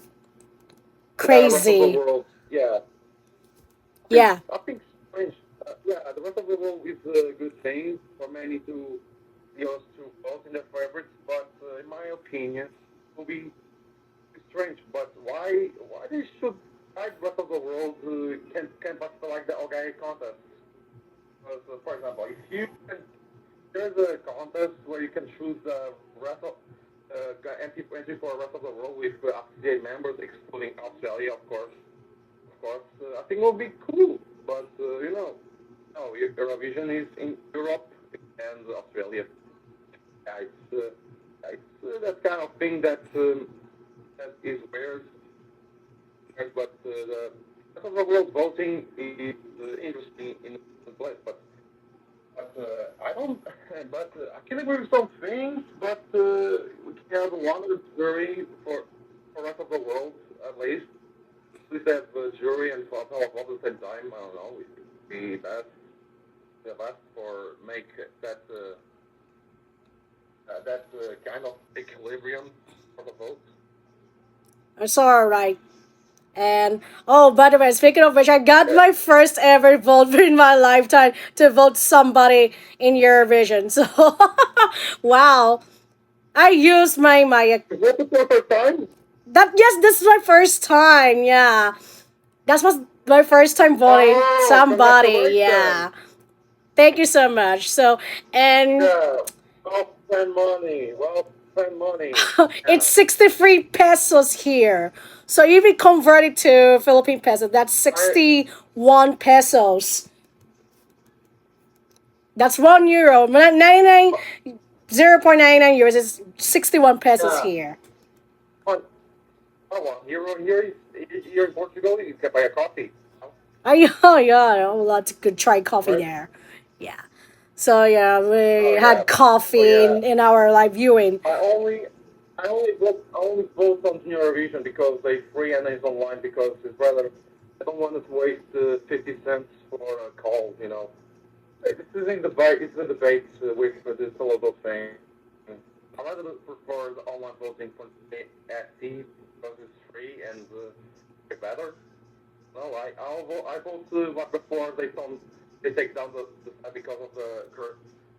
yeah, rest of the crazy. world. Yeah, Yeah, I think strange. Yeah, the rest of the world is a good thing for many to yours to vote in their favorites, but in my opinion, it will be strange. But why they should like rest of the world can participate like the organic contest? Because, for example, if you can, there's a contest where you can choose the rest of entry for the rest of the world with FCA members, excluding Australia, of course. Of course, I think it will be cool. But no, Eurovision is in Europe and Australia. Yeah, it's that kind of thing that is weird. But the rest of the world voting is interesting in the place. But But I don't. But I can agree with some things. But we can have one jury for rest of the world at least. At least have the jury and Flop at the same time. I don't know. It could be the best for make that that kind of equilibrium for the votes. It's alright. And oh, by the way, speaking of which, I got Yeah. my first ever vote in my lifetime to vote somebody in Eurovision. So, wow, I used my Is that the perfect time? that yes, this is my first time. Yeah, that was my first time voting Oh, somebody. congratulations! Yeah, thank you so much. So, and Yeah. Well spent money. Well spent money. it's Yeah. 63 pesos here. So if we convert it to Philippine peso, that's I 61 pesos. That's €1. 99, 0.99 euros is 61 pesos yeah. here. But oh well, you're in Portugal. You can buy a coffee. Oh, Oh yeah, a lot to good try coffee right? there. Yeah. So yeah, we Oh yeah. had Oh coffee yeah. in our live viewing. I only I only vote on Eurovision because they free and it's online because it's rather I don't want to waste 50 cents for a call. You know, this is in debate. It's a debate with this a lot of things. I rather prefer the online voting for the ST because it's free and better. No, I vote what before they take down the because of the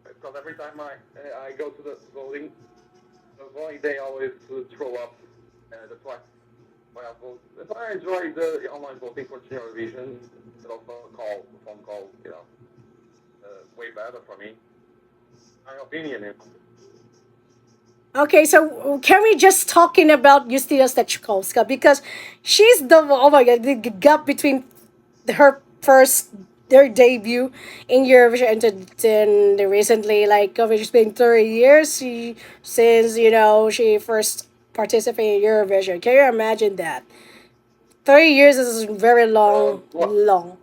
because every time I go to the voting they always throw up. That's why I vote. That's why I enjoy the online voting for Eurovision. But also phone call, way better for me. My opinion is. Okay, so can we just talking about Justyna Stechkowska because she's the oh my god the gap between her first their debut in Eurovision and then recently like it's been 30 years since she first participated in Eurovision. Can you imagine that? 30 years is very What? long.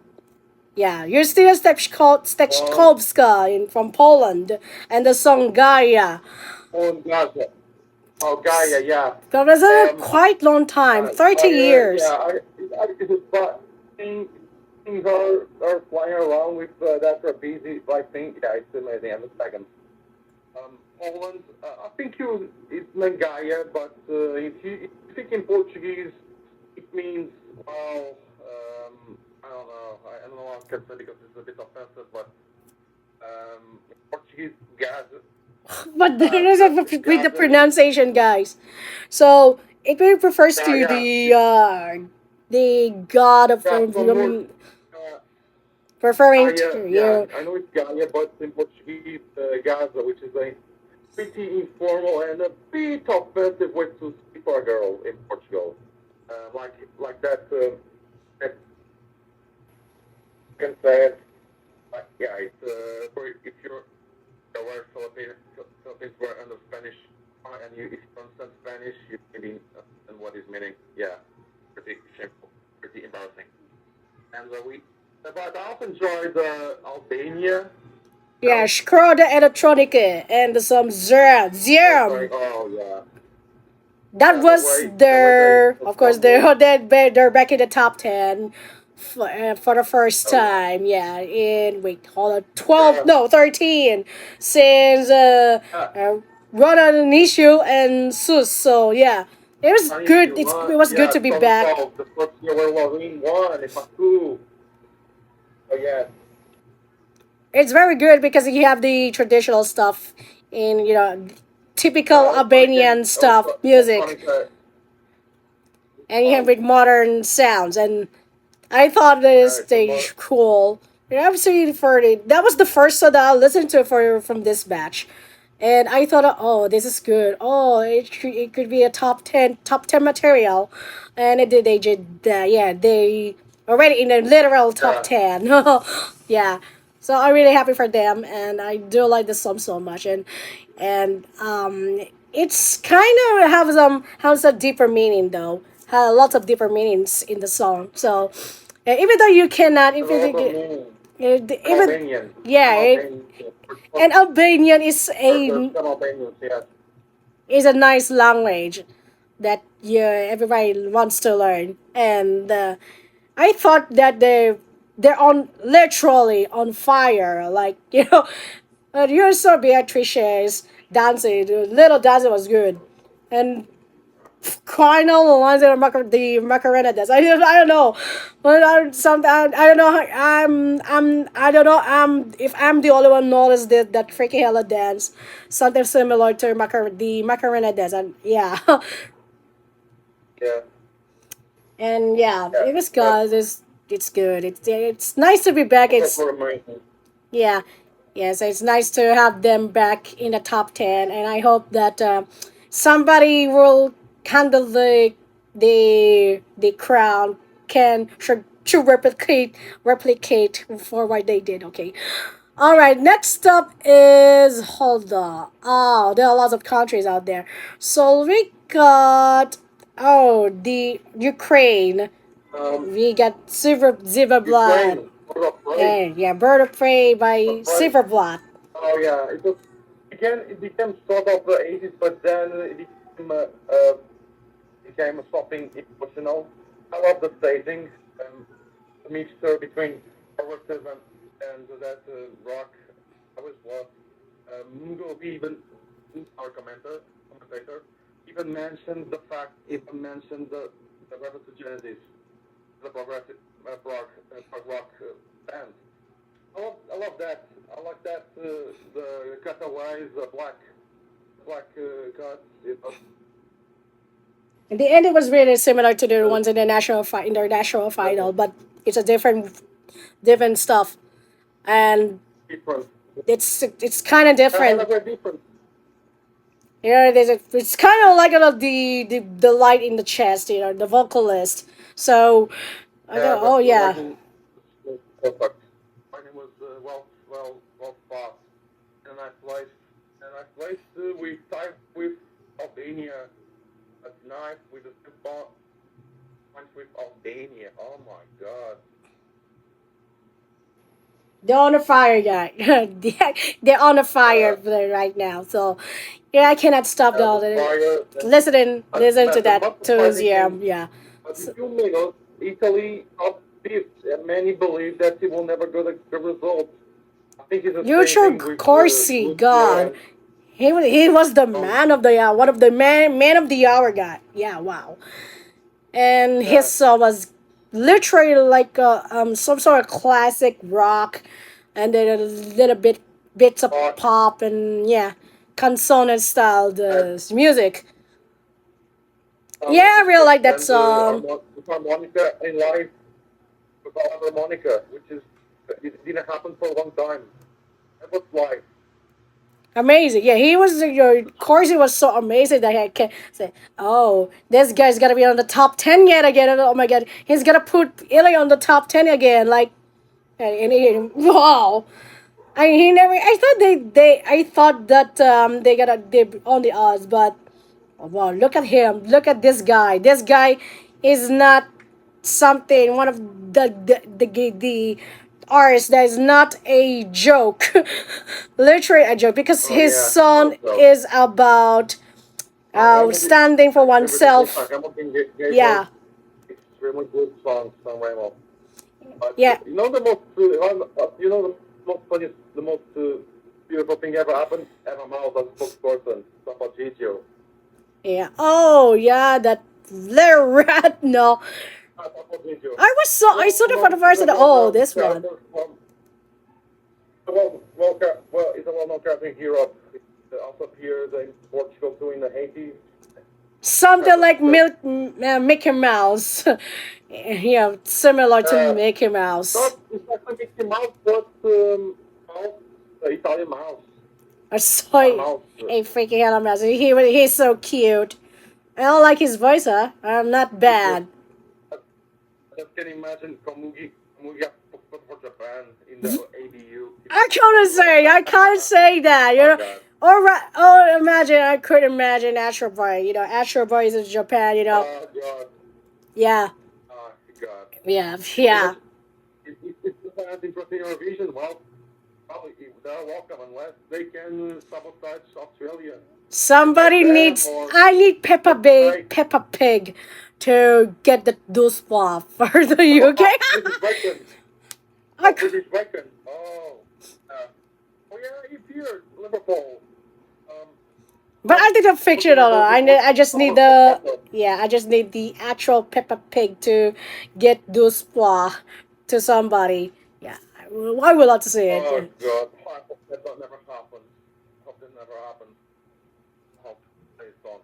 Yeah, Justyna Um, Stechkowska from Poland and the song Gaia. oh, Gaza. Oh, Gaia, yeah. That was a Um, quite long time, 30 years. Yeah, but things are flying around with that trapeze like thing. Yeah, it's amazing. I'm a second. Poland, I think it's Nangaya, but if you think in Portuguese, it means, well, I don't know. I don't know what I can say because it's a bit offensive, but in Portuguese, Gaza, But there is a with the Gaza is, pronunciation, guys. So it really refers yeah, to yeah, the god of yeah, some more, uh, referring Gaia, to yeah, I know it's Gaia, but in Portuguese, Gaza, which is a pretty informal and a bit offensive way to speak for a girl in Portugal. Like that, that can say it. Yeah, it's if you're aware Philippines were under Spanish, and if you understand Spanish, you maybe understand what is meaning. Yeah, pretty shameful, pretty embarrassing. And but I also enjoyed Albania. yeah, Now, Shkroda Electronica and some sorry. Zam. Oh yeah, That yeah. was The way they their, of course, assemble. they're back in the top 10 for the first Oh yeah, time. Yeah, in wait, hold on, 12, yeah. no, 13 since Yeah, Rona Nishu and Sus. So yeah, it was Spanish good. you want. It was good Yeah, to be back. 2012, the first year where Loreen won. If I cool. Oh yeah, It's very good because you have the traditional stuff in typical electronic Albanian stuff music, electronic. and you have Oh, with modern sounds. And I thought this it's a stage cool. You're absolutely for it. That was the first song that I listened to for from this batch, and I thought, oh, this is good. Oh, it could be a top 10 material, and it did. They did. Yeah, they already in the literal top yeah. 10. Yeah, so I'm really happy for them, and I do like the song so much, and it's kind of has a deeper meaning though. Lots of deeper meanings in the song. So even though you cannot, A if lot of you, meaning. I'm Even Albanian. yeah, I'm Albanian. and Albanian is There's a some Albanians, yes. nice language that yeah everybody wants to learn, and I thought that they're on literally on fire, like you're so Beatrice's dancing, the little dancing was good, and final the ones that are the Macarena dance. I don't know, but I don't know. I don't know. If I'm the only one noticed that freaking hella dance, something similar to the Macarena dance, and yeah, Yeah. and yeah, Yeah. it was But good. It's good. It's nice to be back. those It's were amazing. yeah, yeah. So it's nice to have them back in the top 10, and I hope that somebody will handle the crown can should replicate for what they did. Okay. All right. Next up is hold on. Oh, there are lots of countries out there. So we got the Ukraine. Um, We got Silver Blood. Ukraine, Bird of Prey. And yeah, Bird of Prey by Of Prey. Silverblood. Oh yeah, it was again. It became sort of the 80s, but then it became something emotional. I love the staging, the mixture between progressive and that rock. I was what Mugo even our commentator even mentioned the reference to Genesis, the progressive prog rock band. I love that. I like that the cutaways, the black cuts. In the end, it was really similar to the Uh, ones in the international final, uh, but it's a different stuff, and different. it's kind of And different. a very different. Yeah, it's kind of like the light in the chest, the vocalist. So I go, Yeah, oh the yeah, lighting was perfect. Lighting was well spot in a nice place. In a nice place. We tied with Albania at night with the points with Albania. Oh my god. they're on a fire, guy. They're on a fire Uh, right now. So yeah, I cannot stop the fire. listen to The that most tunes. surprising Yeah, thing, yeah. but in So, 2 minutes, Italy top fifth, and many believe that he will never get the result. I think it's the same Neutral thing with Corsi, Lucio God, and he was the um, man of the hour, one of the man of the hour guy. Yeah, wow. And his yeah, song was literally like some sort of classic rock, and then a little bits of but pop and yeah, canzone style and the music. some Yeah, I really like that and song. harmonica in life without harmonica, which is it didn't happen for a long time. That was life. Amazing. Yeah, he was. Of course, he was so amazing that I can say, "Oh, this guy's gonna be on the top 10 yet again." And oh my god, he's gonna put Illy on the top 10 again. Like, wow. He never. I thought I thought that they got a dip on the odds, but oh, wow, look at him. Look at this guy. This guy is not something. One of the artists that is not a joke, literally a joke, because Oh his yeah, song so is about Sanremo did standing for everything. oneself. Sanremo gave us Yeah, extremely good songs. Sanremo. But yeah, you know the most funniest, the most beautiful thing ever happened. Emma Miles as spokesperson, Papa Gigio. yeah. Oh yeah, that little rat. No, Papa Gigio. I saw the for the first and oh this one. Character from it's a well-known character in Europe. It also appeared in Portugal too in the 80s. Something Type of like stuff. Mickey Mouse. Yeah, similar to Uh, Mickey Mouse. it's not like Mickey Mouse, but mouse, Italian mouse, I saw not a a mouse. freaking hell mouse. He's so cute. I don't like his voice, huh? I'm not It's just, bad. I just can imagine Komugi for Japan in the ABU. I can't say that, My God. Or imagine I could imagine Astro Boy. Astro Boy is in Japan. God. Yeah, God. yeah, It was yeah. it's fans interested in Eurovision, well, probably they're welcome unless they can sabotage Australia. Somebody Them needs. or I need right. Peppa Pig, to get the those flaw for the UK. Oh, British Bacon. I Oh, c- British Bacon. Oh yeah, he's here, Liverpool. Um, but well, I think I'm for the fictional. Rebels I just need for the. Pepper. Yeah, I just need the actual Peppa Pig to get those flaw to somebody. Yeah, I would love to see Oh it. God, I hope that never happens. I hope that never happens. I hope they don't.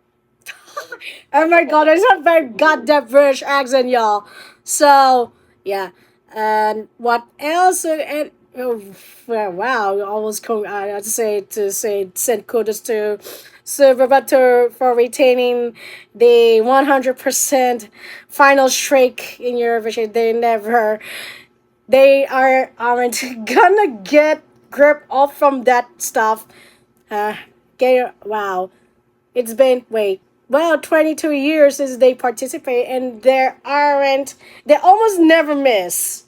Only Oh my god, it's not very goddamn British accent, y'all. So, yeah. And what else? Oh, well, wow, almost I had to say send kudos to Silverbutter for retaining the 100% final streak in Eurovision. They aren't gonna get grip off from that stuff. Wow. It's been, wait, well, 22 years since they participate, and they almost never miss,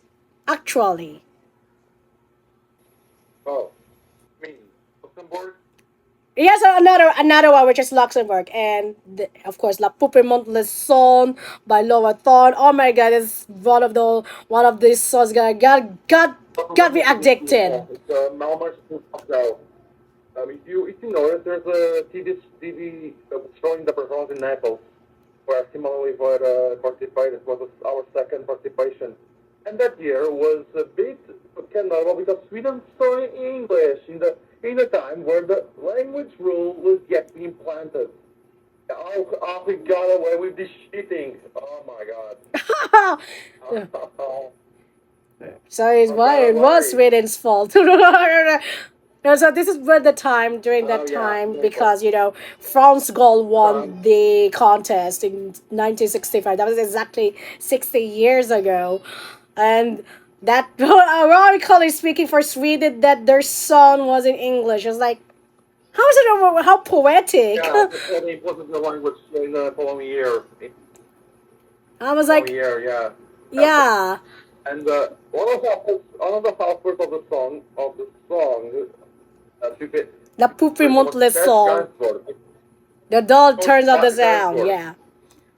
actually. oh, I mean, Luxembourg. Yes, another one, which is Luxembourg, and of course La Poupe Monte le Son by Laura Thorne. Oh my god, it's one of these songs got me addicted. It's Malmar's Moscow. If you notice, there's a TV showing the performance in Naples, where similarly for participated. It was our second participation. And that year was a bit canonical because Sweden saw English in the time where the language rule was yet being implanted. How we got away with this cheating. Oh my god. Oh, So it's I why got it was away. Sweden's fault. No, so this is when the time during Oh that yeah, time, simple. because France Goal Time. won the contest in 1965. That was exactly 60 years ago, and that ironically speaking for Sweden, that their song was in English. It's like, how is it? How poetic! Yeah, it wasn't the language in the following year. I was Following like, year, yeah. yeah, And one of the halfers of the song, la poupée monte was le Ted son. Gansford. The doll Coach turns up the sound. Gansford, Yeah,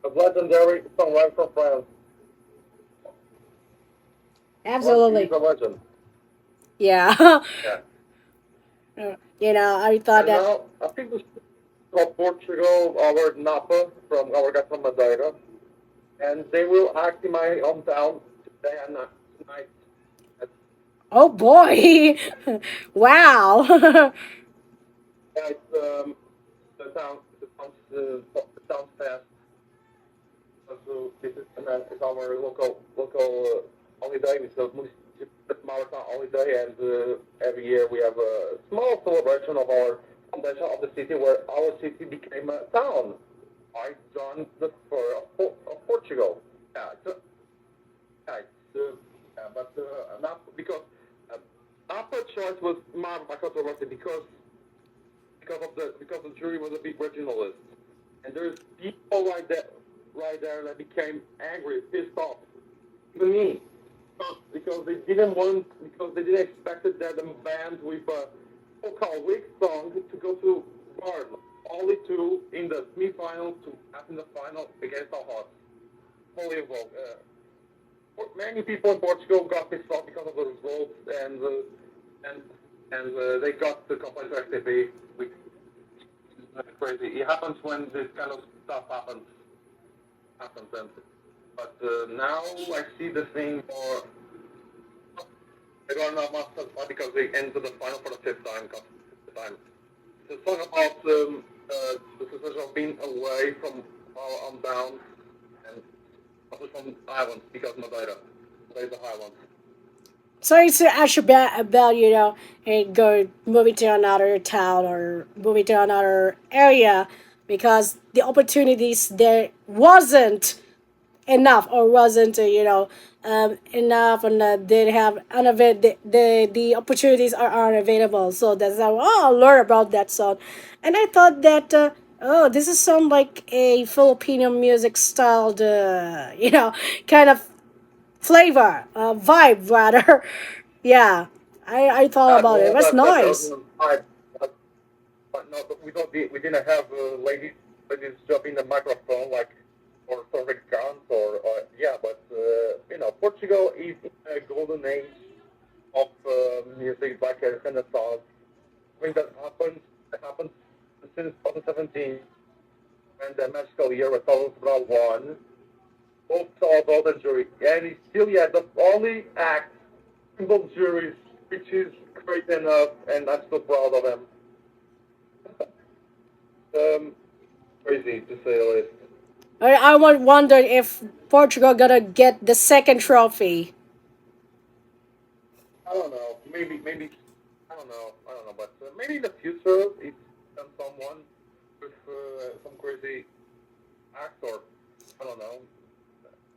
a legendary songwriter from France. Well, he's absolutely. a legend. Yeah. Yeah. I thought And that. now I think we should call Portugal our Napa from our guy from Madeira, and they will act in my hometown today and tonight. Oh boy! Wow! It's the town fest. So this is it's our local holiday. It's a marathon holiday, and every year we have a small celebration of our foundation of the city, where our city became a town. I done the for of Portugal. Yeah, yeah, but not because our choice was my controversy because the jury was a big regionalist, and there's people like that right there that became angry, pissed off. Even me, because they didn't expect that the band with a so-called weak song to go to Bern, only to in the semi-final to in the final against our hearts. Unbelievable. Many people in Portugal got pissed off because of the results, and they got the complaint to XTP. That's crazy. It happens when this kind of stuff happens, but now I see the thing more. They got enough masters because they entered the final for the fifth time. Time. It's a song about the sensation of being away from our hometown and also from islands because Madeira. Madeira's a highland. So it's actually about moving to another town or moving to another area, because the opportunities there wasn't enough, or wasn't enough, and they have the opportunities are unavailable. So that's how, I learned about that song, and I thought that, oh, this is some like a Filipino music style, kind of flavor, vibe rather. Yeah, I thought about it. It Well, was that's the nice. other side. But no, but we didn't have ladies jumping the microphone like or sort of guns or yeah, but Portugal is in a golden age of music like a renaissance. I think that happened since 2017 when the magical year was Sobral won. Both saw both the jury, and he's still yet the only act in both juries, which is great enough, and I'm so proud of him. Um, Crazy to say the least. I wonder if Portugal gonna get the second trophy. I don't know. Maybe. I don't know. But maybe in the future, if someone with some crazy act or I don't know,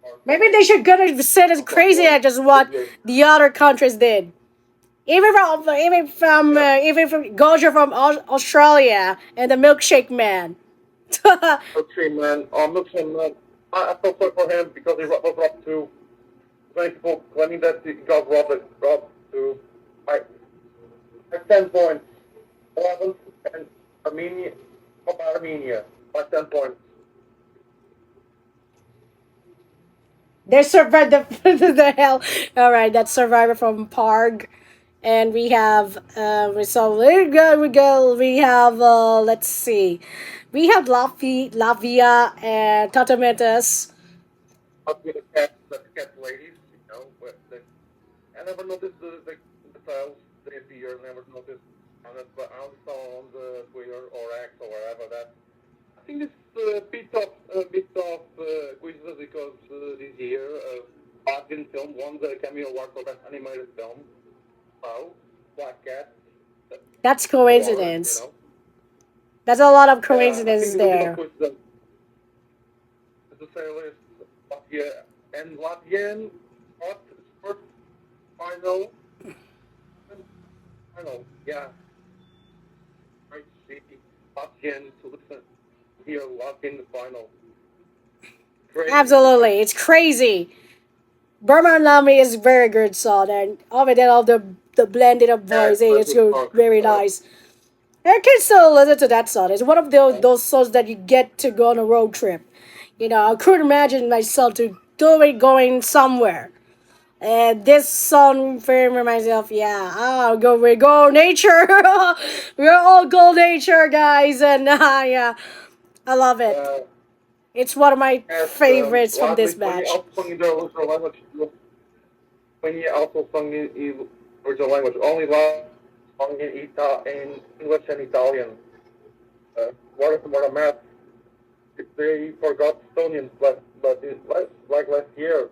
or Maybe they should gonna set as some crazy boy as just what figure. the other countries did. Yeah, Even from Gojo from Australia and the Milkshake Man. milkshake man. Milkshake man. I feel sorry for him because he was robbed too. Many people claiming that he got robbed too. By, by 10 points. 11 and Armenia, of Armenia by 10 points. They survived the hell. All right, that's Survivor from Parg, and we have so we have let's see, we have Lavia and Tatametas. Up with the cat ladies, I never noticed the tiles they appear, never noticed but I only saw on the Twitter or X or wherever that. I think it's a bit of coincidence because this year Argent film won the Cameo Award for Best Animated Film. Oh, Black Cat That's Award, coincidence. That's a lot of Yeah, I coincidence think it's a bit of there. coincidence. The sailors Latvia and Latvian sport final final. Yeah, great to see Latvian to listen here Latvian in the final. Crazy to say. Absolutely, it's crazy. Burma Nami is very good song, and over there all the blended of Yeah, voice, it's very it's good good, song. very nice. I can still listen to that song. It's one of Yeah. those songs that you get to go on a road trip. I couldn't imagine myself to do it going somewhere. And this song very reminds me of yeah, we go nature. We're all go nature guys, and yeah, I love it. Uh, It's one of my as favorites from this Latvian match. also sung in their original language. When also sung in original language. Only sung in English and Italian. What a mess. They forgot Estonians, like last year,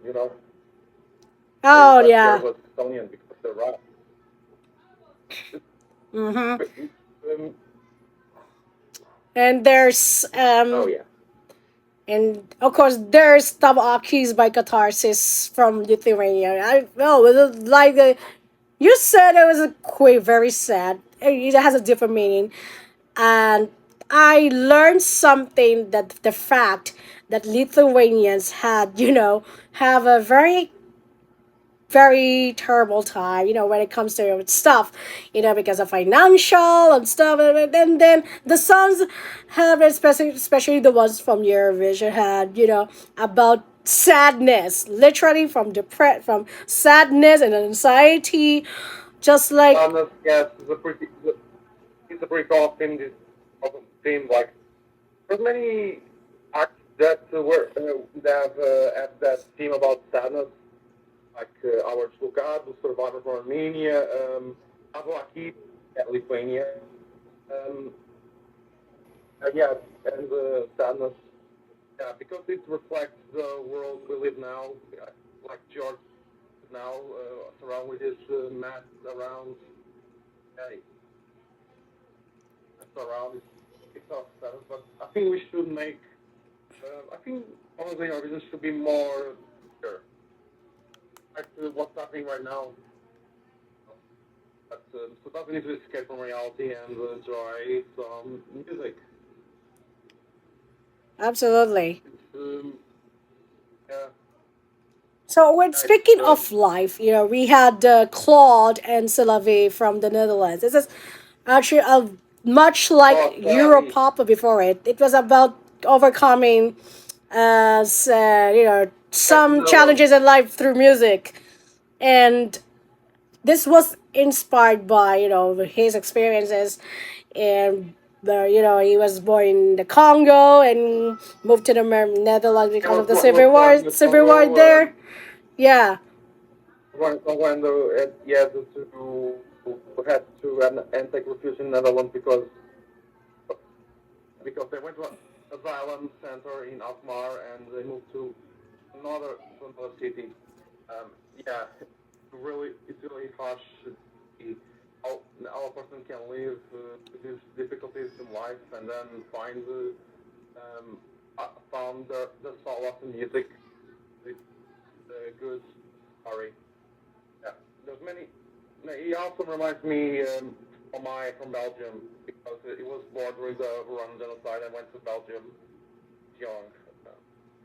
Oh last year yeah. was Estonian because they're rap. Mm-hmm. Um, And there's oh yeah. and of course there's Tabakis by Catharsis from Lithuania. I know it was like you said it was a quite very sad. It has a different meaning, and I learned something that the fact that Lithuanians had have a very terrible time, when it comes to stuff, because of financial and stuff. And then the songs have, especially the ones from Eurovision, had, about sadness, literally from sadness and anxiety, just like, Thomas, yes, it's a pretty common theme. This common theme, like there's many acts that were that have that theme about sadness, like our Slugad, the survivor from Armenia, Avlaki, Lithuania, um, yeah, and sadness. Yeah, because it reflects the world we live now, like George now, surrounded with his mat around, uh, around it's not sadness, but I think we should make. I think honestly, our business should be more sure. Like what's happening right now. But so we need to escape from reality and enjoy some music. absolutely. It's, yeah, So when Yeah, it's speaking of life, we had Claude and Sylvie from the Netherlands. This is actually a much like oh, Savi. Europop before it. It was about overcoming, That's the some Netherlands. challenges in life through music, and this was inspired by his experiences, and he was born in the Congo and moved to the Netherlands He because was, of the was civil born war. in the Civil war Congo. there, yeah. Born in Congo, and he had to enter refuge in Netherlands because they went to an asylum center in Alkmaar and they moved to another city. Yeah, it's really harsh to see how a person can live with these difficulties in life and then found the solace in music. It's a good story. Yeah, there's many. He also reminds me from Belgium because he was born during the Rwandan genocide and went to Belgium young.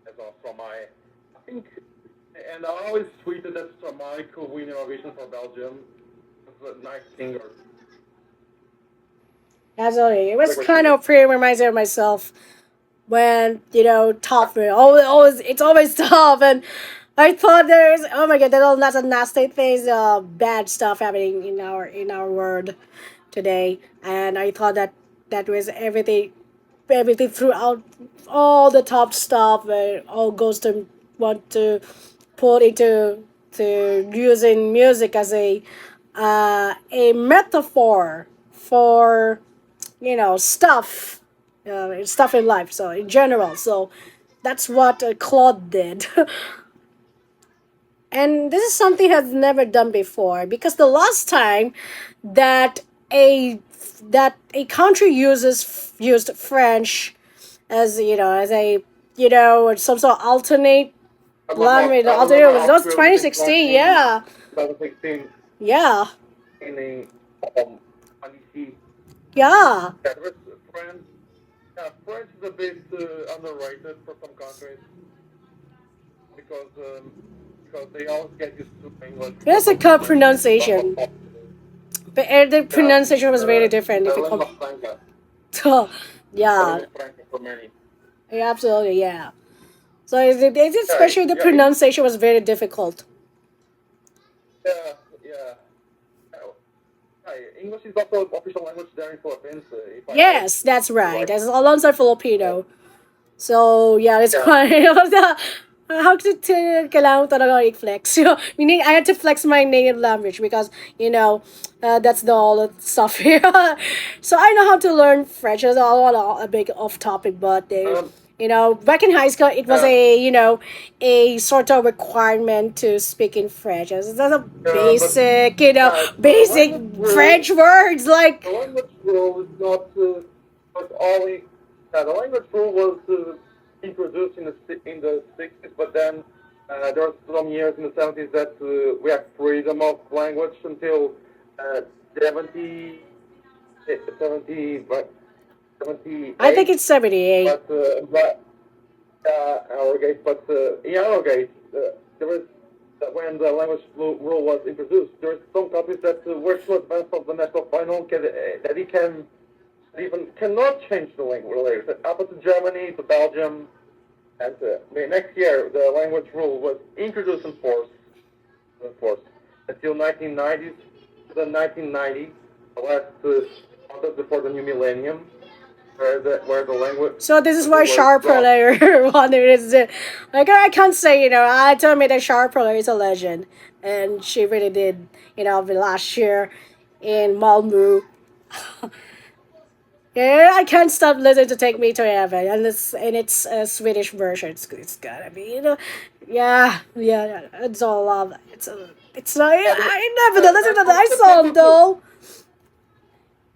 As well, Stromae. I think, and I always tweeted that Stromae could win Eurovision for Belgium. He's a nice singer. Absolutely. It Like was what kind singer? of pretty reminder of myself when, tough. Always, it's always tough. And I thought there's, oh my god, there's all lots of nasty things, bad stuff happening in our world today. And I thought that was everything throughout all the top stuff where all goes to want to put into to using music as a metaphor for stuff in life, so in general. So that's what Claude did. And this is something has never done before, because the last time that a that a country used French as some sort of alternate language, I alternate, remember was that was Austria was 2016. Yeah, 2016 yeah, in Annecy. yeah. Yeah, there was French. Yeah, French is a bit underrated for some countries because um, because they always get used to English because There's a of good English is pronunciation, somewhat but the yeah, pronunciation was very different if the you lingua come. franca, the Yeah, lingua franca for many. yeah, absolutely, yeah. So especially the Yeah, English, pronunciation was very difficult. yeah, yeah. English is also official language there in Philippines, if I heard Yes, that's right. right. That's Alonso Uh, Filipino. So yeah, it's yeah, quite how kailangan ko talaga i-flex. Meaning I had to flex my native language because that's the all stuff here. So I know how to learn French. It's a big off topic, but um, back in high school it was yeah, a sort of requirement to speak in French. It's just a but basic the basic language rule French words the like language rule is not was only the language rule was introduced in the 60s, but then there were some years in the 70s that we had freedom of language until uh, 70, 70, but I think 78. it's 78. But Arrogate, but in Arrogate, there was when the language rule was introduced, there were some countries that were so advanced of the national final that he can even cannot change the language. It happened to Germany, to Belgium, and the next year the language rule was introduced in force until 1990s. The 1990, the last before the new millennium, where the language So this is why was dropped. Sharper wanted is like I can't say I told me that Sharper is a legend, and she really did the last year in Malmö. Yeah, I can't stop listening to "Take Me to Heaven," and it's a Swedish version. It's gotta be yeah. It's all love. It's not. Yeah, I never listened to that the song band was though.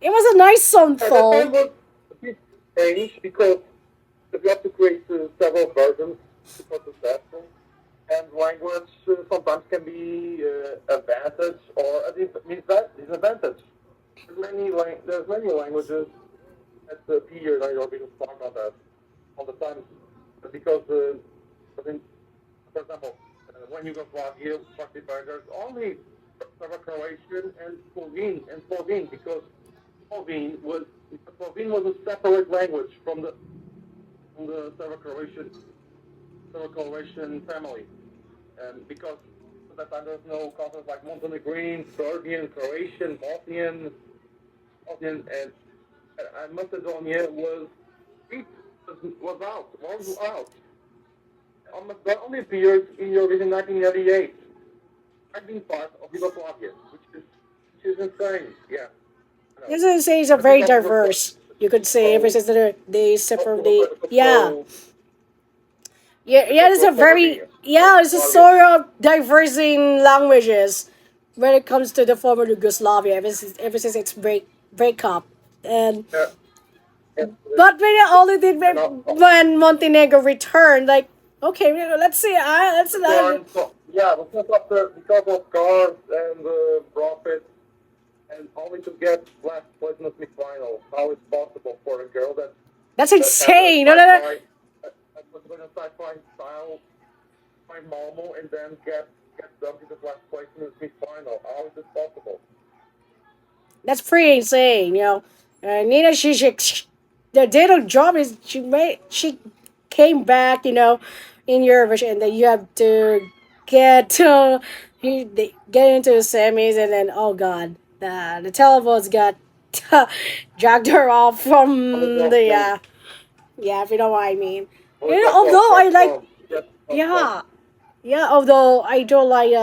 It was a nice song that though. band was a bit strange because we have to create several versions to be successful, and language sometimes can be advantage or a disadvantage. There's many languages that appear in Eurovision Song Contest all the time because, for example, when Yugoslavia participated. There's only Croatian and Slovene because Slovene was Slovene was a separate language from the Serbo-Croatian family, and because at that time there's no concepts like Montenegrin, Serbian, Croatian, Bosnian, and Macedonia was out. That only appeared in Eurovision 1988. I've been part of Yugoslavia, which is insane. Yeah, I know. This is a I think very that was diverse. You could say ever since they separately. Yeah, so yeah. It's a very it's a sort of diverse in languages when it comes to the former Yugoslavia ever since its breakup. And yeah, yeah. but we only did when Montenegro returned. Like, okay, let's see. Let's Yeah, because of cars and profit, and only to get last place in the semifinal. How is possible for a girl that's that had a insane. No, no, no. sci-fi, that was going to sci-fi style, my Malmo, and then get dumped in the last place in the semifinal? How is this possible? That's pretty insane. Nina, the did a job is she came back. In Eurovision, and then you have to get get into the semis, and then oh god, the televotes got dragged her off from the yeah, if you know what I mean. Although I like yeah. Yeah, although I don't like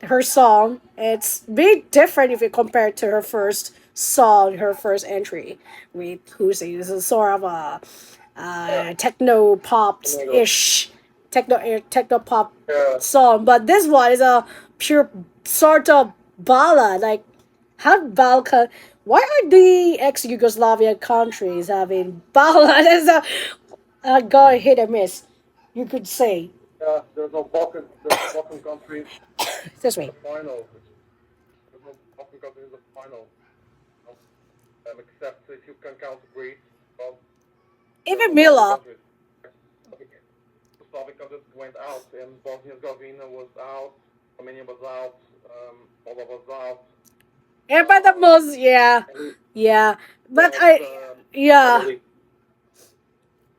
her song, it's a bit different if you compare it to her first song, her first entry with Husi. This is sort of a techno pop ish, techno pop Yeah, song, but this one is a pure sort of ballad. Like, how Balkan? Why are the ex Yugoslavia countries having ballad as a go hit or miss? You could say there's no Balkan country this in way. the final. There's no Balkan country in the final, except if you can count Greece. Well, there's Even no Balkan Mila. countries. Slavic countries went out, and Bosnia and Herzegovina was out, Romania was out, Moldova was out. Yeah, but the most, yeah, yeah. But yeah, Probably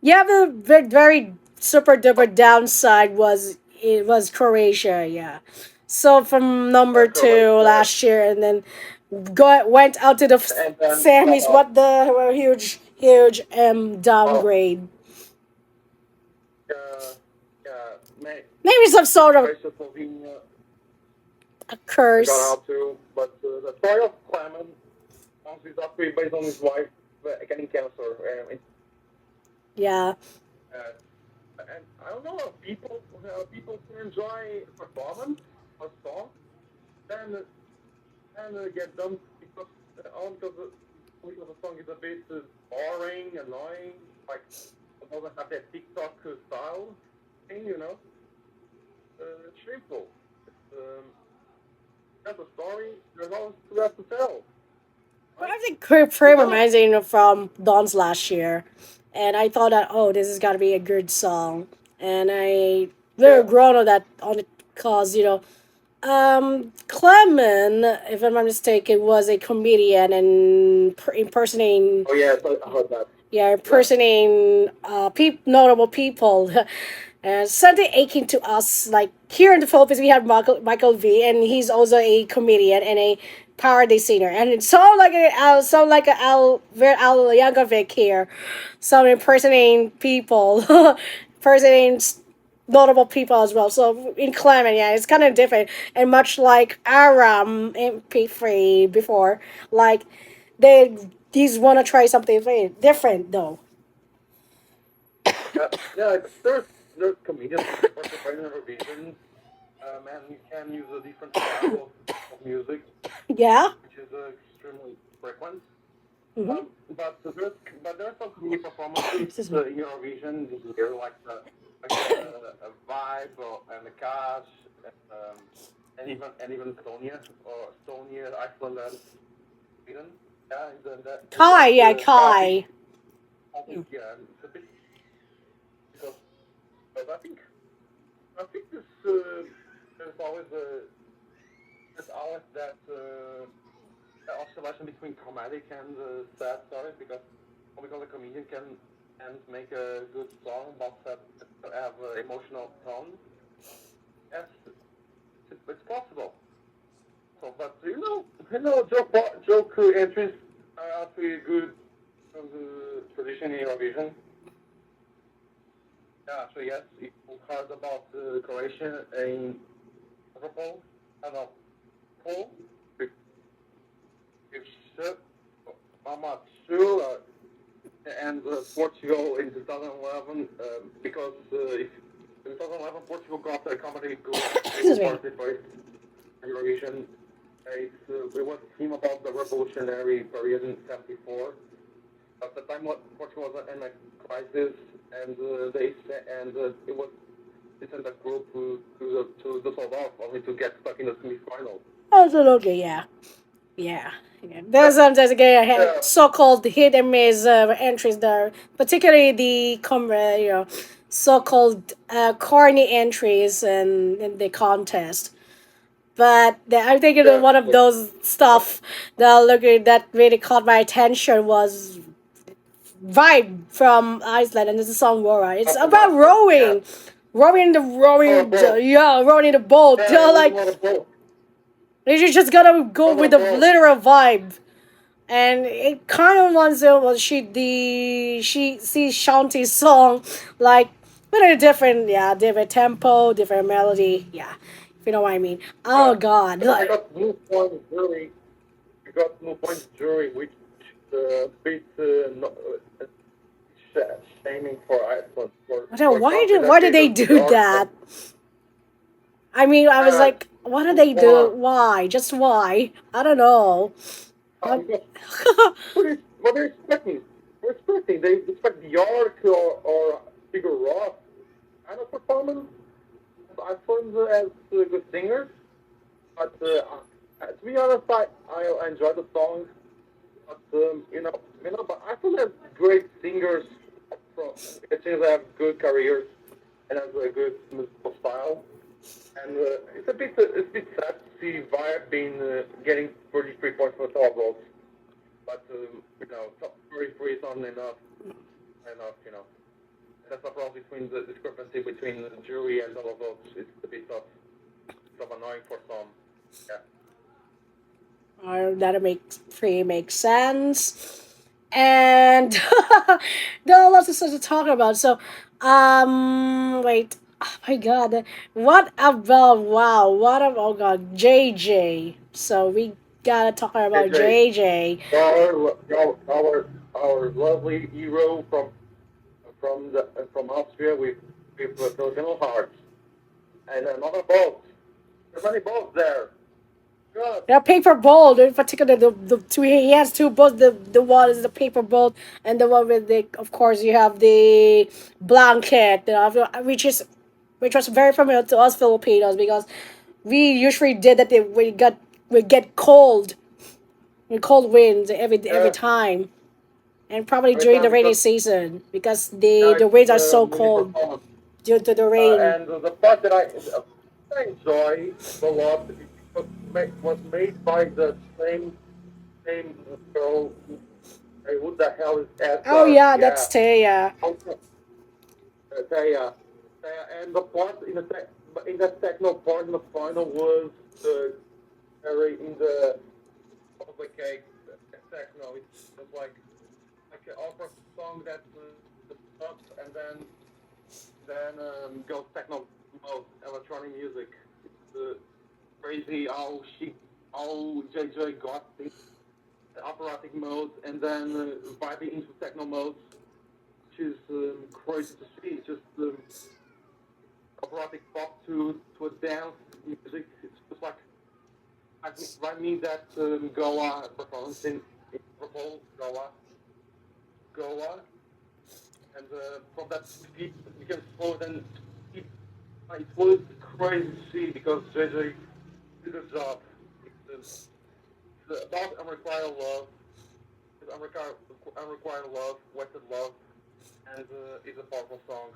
yeah. The very super duper downside was it was Croatia. Yeah. So from number two Croatia, last year, and then went out to the and then semis. What the were huge oh, downgrade. yeah, Maybe some sort of Croatia, Slovenia, a they got curse. out too. But the story of Clement, is actually based on his wife getting cancer, Yeah. and I don't know, people can enjoy performance or song, then get done because all because the song is a bit boring, annoying, like it doesn't have that TikTok style thing. It's shameful. That's a story. There's always two have to tell, But right? I think pretty reminds from Dawn's last year, and I thought that this is gotta be a good song, and I very Yeah. grown on that on it cause Clement, if I'm not mistaken, was a comedian and impersonating Oh yeah, I heard that. yeah, Yeah. impersonating notable people. And something akin to us, like here in the Philippines, we have Michael V, and he's also a comedian and a parody singer, and it sound like a Al Yankovic here, some impersonating people, impersonating notable people as well. So in Clement, yeah, it's kind of different, and much like Aram MP3 before, like these want to try something very different though. Yeah. There's comedians who participate in Eurovision, and you can use a different style of music, Yeah. which is extremely frequent. Mm-hmm. But there's some cool performances This is me. Eurovision this year, like a vibe and a cash, and even Estonia, Iceland, and Sweden. Yeah, Kai, that's yeah, I think Kai. yeah, it's a bit because but I think this. there's always that oscillation between comedic and sad stories because a comedian can make a good song but have emotional tone. Yes, it's possible. So, but joke entries are actually good from the tradition in Eurovision. Yeah, so yes, you heard about Croatia in Liverpool. I don't know, Paul, if Mamatsu, and Portugal in 2011 because in 2011 Portugal got a comedy group able Excuse to me. participate in Eurovision. It was a theme about the revolutionary period in '74. At the time, Portugal was in a crisis, and it was they sent a group to Düsseldorf only to get stuck in the semi-final. Absolutely, yeah. Yeah. Yeah. There's sometimes again Yeah, so-called hit and miss entries there, particularly so-called corny entries in the contest. But I think yeah, one of those stuff that really caught my attention was Vibe from Iceland, and it's a song Rora. It's from about Iceland. Yeah, rowing, oh, bro. rowing the boat. Yeah, it was Like one of both. you just gotta go One with of the both. literal vibe. And it kind of wants to well, she sees Shanti's song like with a different tempo, different melody, if you know what I mean. Oh Yeah. God, I like got blue point jury. I got blue point jury, which bit no, shaming for Iceland for a country why that did gave they us the do art that? of I mean, I was like, what do blue they do? point. Why? Just why? I don't know. Um, Because what they're expecting. They're expecting. They expect the art or Sigur Rós kind of performance. Iceland as good singers, but to be honest, I enjoy the song. But but Iceland has great singers. From it seems they have good careers and has a good musical style. And it's a bit sad to see Vibe being getting 33 points for top votes. But top 33 is not enough. That's the problem between the discrepancy between the jury and all of votes. It's a bit of annoying for some. Yeah. that makes sense. And there are lots of stuff to talk about. So, wait. Oh my God. What about wow? What about oh God? JJ. So we gotta talk about AJ, JJ. our lovely hero from Austria with Filipino hearts and another boat. There's many boats there. God. The paper boat, in particular, the two he has two boats. The one is the paper boat, and the one with the of course you have the blanket, which was very familiar to us Filipinos because we usually did that. We get cold winds every Yeah. time, and probably Every during time the rainy because season because yeah, the it's winds are so mini cold performance. due to the rain. And the part that I enjoy a lot was made by the same girl. Hey, who the hell is Oh Edgar? yeah, that's Yeah. Taya. Also, Taya. And the part in the techno part in the final was very in the complicated techno. It was like an opera song that stops and then goes techno mode, electronic music. It's crazy how JJ got the operatic mode and then vibing into techno mode, which is crazy to see. It's just operatic pop to a dance music. It's just like I mean that Goa performance in Liverpool, Goa, and from that speed you can slow then speed. It was crazy to see because JJ did a job. It's about unrequited love. It's unrequited love, wasted love, and it's a powerful song.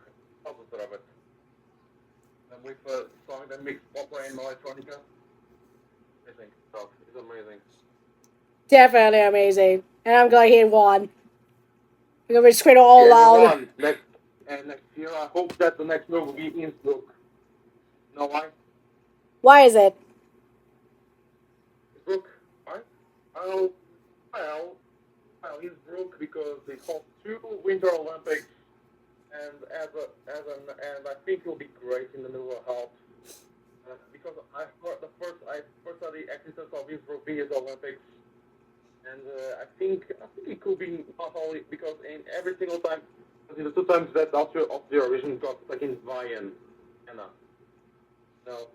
I'll just of it. and with a song that mixes opera and electronica. Amazing stuff. It's amazing. Definitely amazing. And I'm glad he won. Because we screamed all Yeah, and he loud. won next year. I hope that the next year will be Innsbruck. You know why? Why is it? Innsbruck, why? Oh, well, Innsbruck because they host two Winter Olympics, and and I think it will be great in the middle of health. Because I heard I first saw the existence of Innsbruck Video Olympics, and I think it could be not only because in every single time, in the two times that Austria Eurovision got like in Bayern, and no,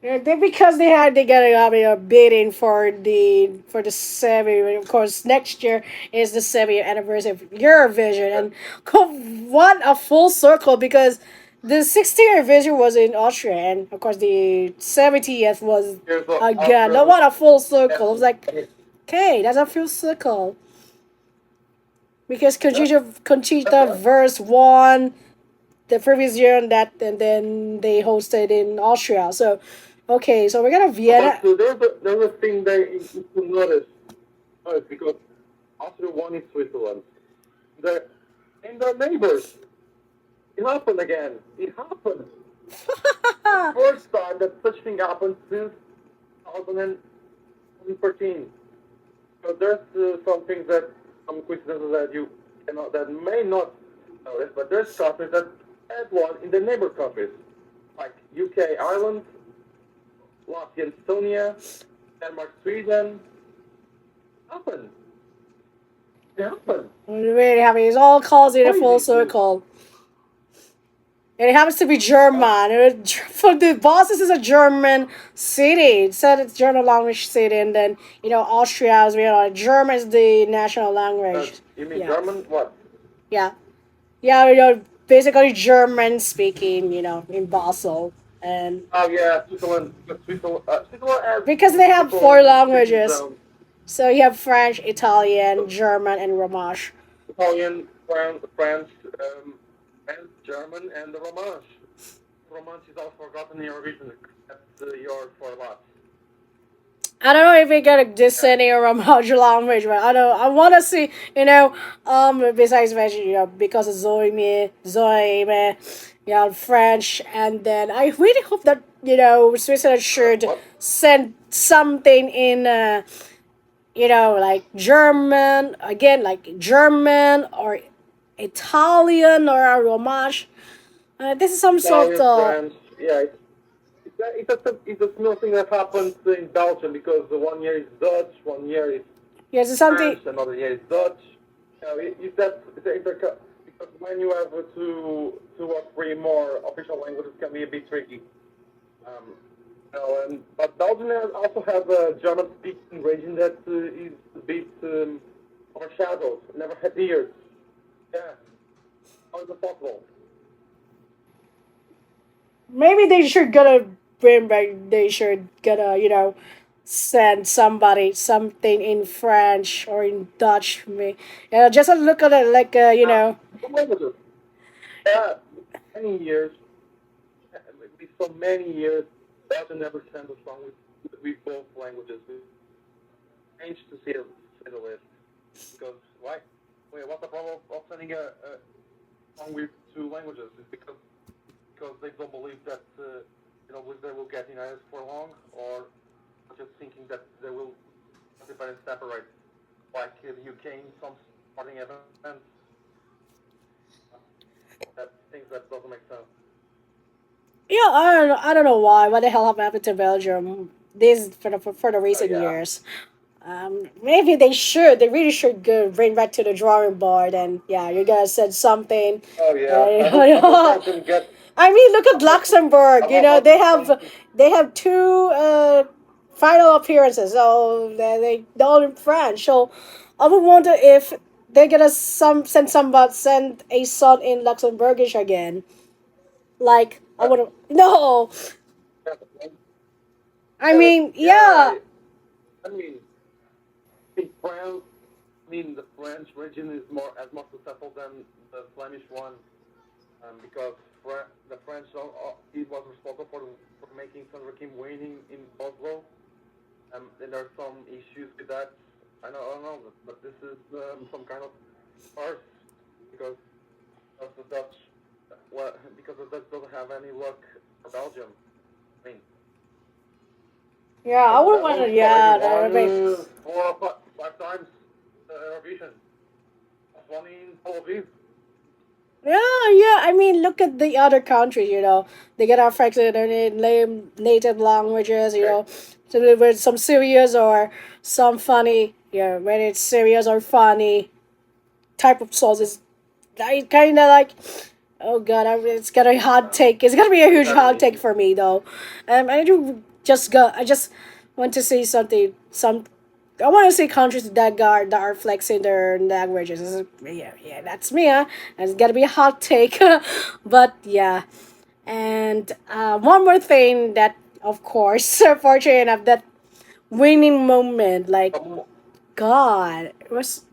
Yeah, because they got a bidding for the 70. Of course, next year is the 70th anniversary of Eurovision, yeah, and what a full circle because the 60th Eurovision was in Austria, and of course the 70th was here's the again. Austria Now what a full circle! I was like, and okay, that's a full circle because yeah, that's Conchita right. verse won the previous year and then they hosted in Austria. So, okay, so we're gonna But Vienna. there's a thing that you should notice because Austria won in Switzerland. The and their neighbors, it happened again. It happened. The first time that such thing happened since 2013. So there's some things that some coincidences that you cannot that may not notice, but there's countries that had one in the neighbor countries like UK, Ireland, Latvia, Estonia, Denmark, Sweden. Happened. It happened. We're really happy. It's all causing a full Crazy. circle. And it happens to be Uh, German. For the Boston is a German city. It said it's German language city, and then Austria is German is the national language. you mean Yeah, German? What? yeah, yeah. Basically German speaking. In Basel, and Oh yeah, Switzerland. Switzerland has because they have four several speaking languages, zones. so you have French, Italian, German, and Romansh. Italian, French, and German, and the Romansh. Romansh is also forgotten in Eurovision. That's yours for a lot. I don't know if we get a Yeah. descending or a module language, but I don't. I want to see, besides mention, because of Zoe, French, and then I really hope that Switzerland should What? send something in, like German again, like German or Italian or a Romansh. This is some sort Italian, of French. Yeah, it's a small thing that happens in Belgium because the one year is Dutch, one year is yes, it's something. French, another year is Dutch. Is that because when you have two or three more official languages, can be a bit tricky. Um, but Belgium also has a German-speaking region that is a bit overshadowed, never had years. Yeah, how is it possible? Maybe they should gotta bring back. They should gotta send somebody something in French or in Dutch. Just a look at it like The languages. Yeah, many years, with so many years, Belgium never sent a song with both languages. It's strange to say the least. Because why? Wait, what's the problem of sending a song with two languages? Is because they don't believe that they will get united for long, or just thinking that they will participate and separate, like the UK in some sporting events. That things that doesn't make sense. I don't know why. What the hell happened to Belgium? This for the recent Yeah. years. Maybe they should. They really should go bring back to the drawing board and you guys said something. Oh yeah. I hope Uh, Belgium get. I mean, look at I hope. I Luxembourg. hope They have two final appearances. So they're all in French. So I would wonder if they're gonna send a son in Luxembourgish again. Like I Uh, would no. I mean, yeah. yeah. I mean, in France, the French region is more successful than the Flemish one. because the French he was responsible for making Sandra Kim winning in Oslo, and there's some issues with that. I don't know, but this is some kind of farce because of the Dutch, well, because the Dutch don't have any luck for Belgium. I mean, Yeah, I would want to. medals. It's already Yeah, won that, four or five times Eurovision. One in Tel Aviv. yeah, yeah. I mean, look at the other countries. They get affected in their native languages. Okay. So with some serious or some funny. Yeah, when it's serious or funny type of songs, is kind of like, oh god, it's gonna be a hot Um, take. It's gonna be a huge hot take exactly. for me though. I just want to say something. I want to say countries that are flexing their languages. Yeah, yeah, that's me. Huh? And it's gonna be a hot take, but yeah. And one more thing that, of course, fortunate enough, that winning moment, like Um, God, it was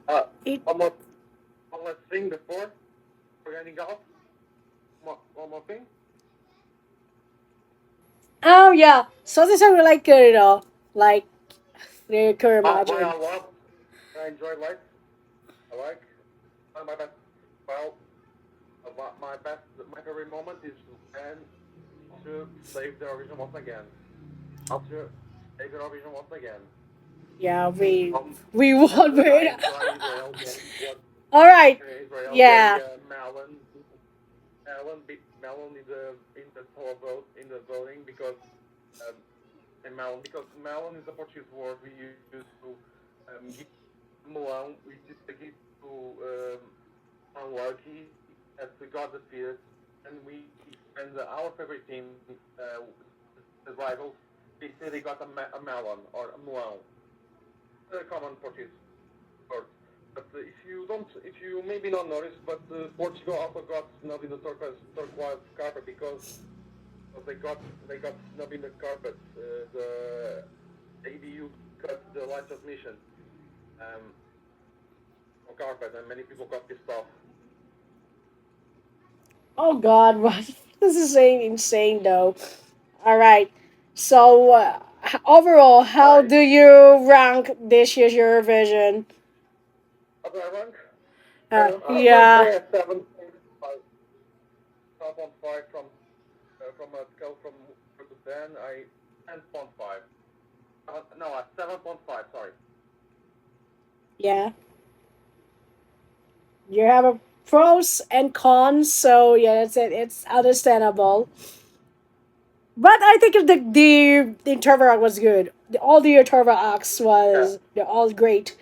it. one more, thing before we're ending off. One more thing. Oh yeah, so this are like like the Why Kuromatoki. I love, I enjoy life. I like my best. Well, my favorite moment is when to save the origin once again. After save the origin once again. Yeah, Um, we won. I enjoy Israel All right. getting Yeah. Melon in the whole vote in the voting because um, and melon because melon is a Portuguese word we use to give melon we used to give to unlucky as the god defeated and our favorite team the rivals they say they got a melon or a melon a common Portuguese word. But if you maybe not notice, but Portugal also got snubbed in the turquoise carpet because they got snubbed in the carpet. The ABU cut the live transmission um, on carpet, and many people got pissed off. Oh God, what? This is insane though. All right. So overall, how Right. do you rank this year's Eurovision? How do I rank? I'm gonna Yeah. say a 7.5, 7.5 from a scale from 1 to 10. I 10.5. No, a 7.5. Sorry. Yeah. You have a pros and cons, so yeah, that's it. It's understandable. But I think the interval act was good. All the interval acts Yeah. they're all great,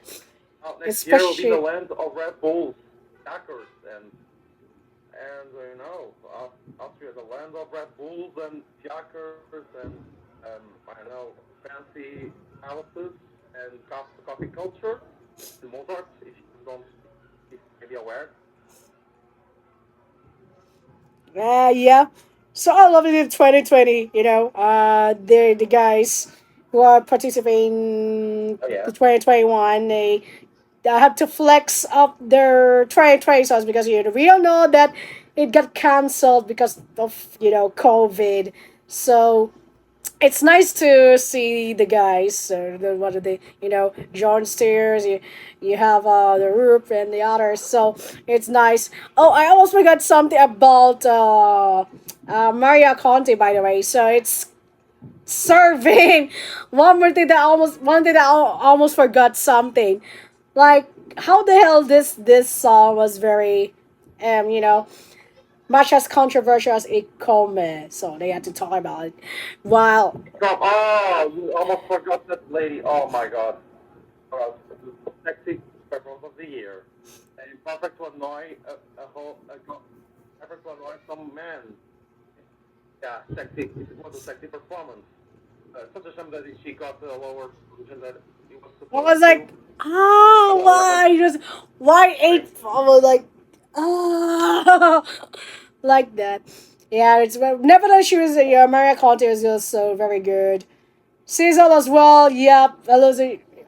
Next year will be the especially. land of Red Bulls, Packers, and Austria, the land of Red Bulls and Jackers and I don't know fancy palaces and coffee culture and Mozart. If you don't, if maybe aware. Yeah. So I love it in 2020. The guys who are participating Oh yeah. the 2021, they have to flex up their 2020 songs because we don't know that it got canceled because of COVID. So it's nice to see the guys. What are they? John Steers. You have the Roop and the others. So it's nice. Oh, I almost forgot something about Maria Conte, by the way. So it's serving. One thing that I almost forgot something. Like how the hell this song was very, you know, much as controversial as it come. So they had to talk about it. While Come, oh, you almost forgot that lady. Oh my God. The sexy performance of the year. And perfect to annoy perfect to annoy some men. Yeah, sexy. It was a sexy performance. Such a shame that she got the lower position that it was I supposed was to. like, The lower one. why just why Sorry. eight? I was like, like that. Yeah, it's nevertheless she was. Yeah, Maria Conte was also very good. Cecil as well. Yep,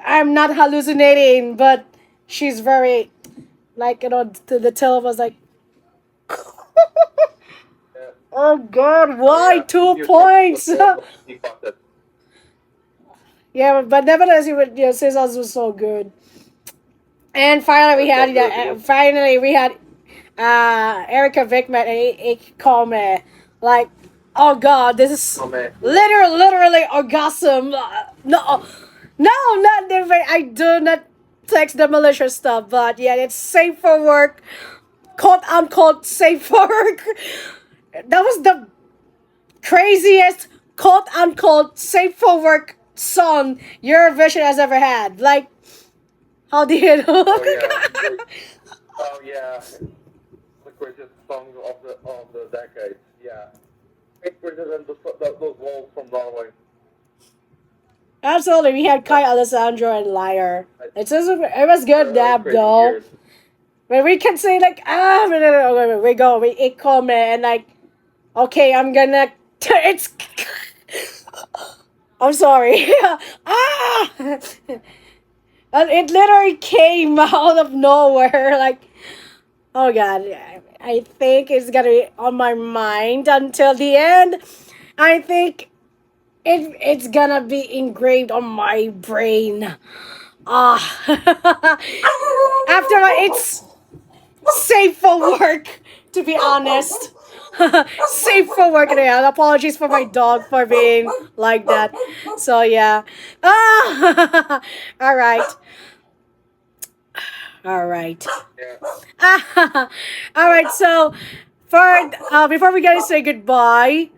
I'm not hallucinating, but she's very like the tail was like Oh God, Oh why yeah, 2 points? he caught that. Yeah, but nevertheless, Scissors was so good. And finally, we It's had so good. It was Erica Vickman and Ikome. Like, oh God, this is oh man. literally orgasm. No, no, not different. I do not text the malicious stuff, but yeah, it's safe for work, quote unquote safe for work. That was the craziest quote unquote safe for work song Eurovision has ever had. Like, how did it look? Oh yeah. Oh yeah. The greatest song of the decade. Yeah. It's greater than those walls from Norway. Absolutely, we had Kai Alessandro and Liar. It was good Very dab crazy though. years. But we can say like we go we Ikome and like okay I'm gonna it's I'm sorry ah and it literally came out of nowhere like oh God I think it's gonna be on my mind until the end. I think it's gonna be engraved on my brain. Ah, after it's safe for work, to be honest. Safe for work. And yeah, apologies for my dog for being like that. So yeah. Ah, all right, all right. Yeah. All right. So for before we gotta say goodbye,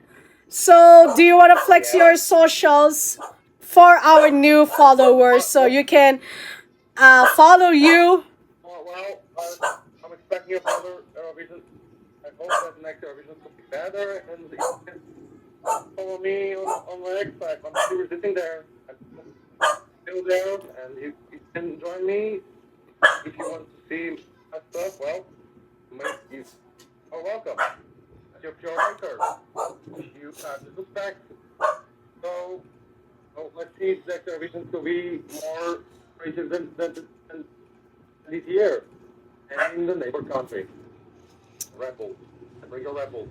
so do you want to flex Yeah. your socials for our new followers so you can follow you? Well, I'm expecting another Eurovision. I hope that the next Eurovision will be better, and you can follow me on my X site. I'm still sitting there. I'm still there, and you can join me if you want to see my stuff. Well, you are welcome. As your pure maker, you have the respect. So, let's see the next Eurovision to be more creative than this year, and in the neighbor country. Rebels. Bring your rebels.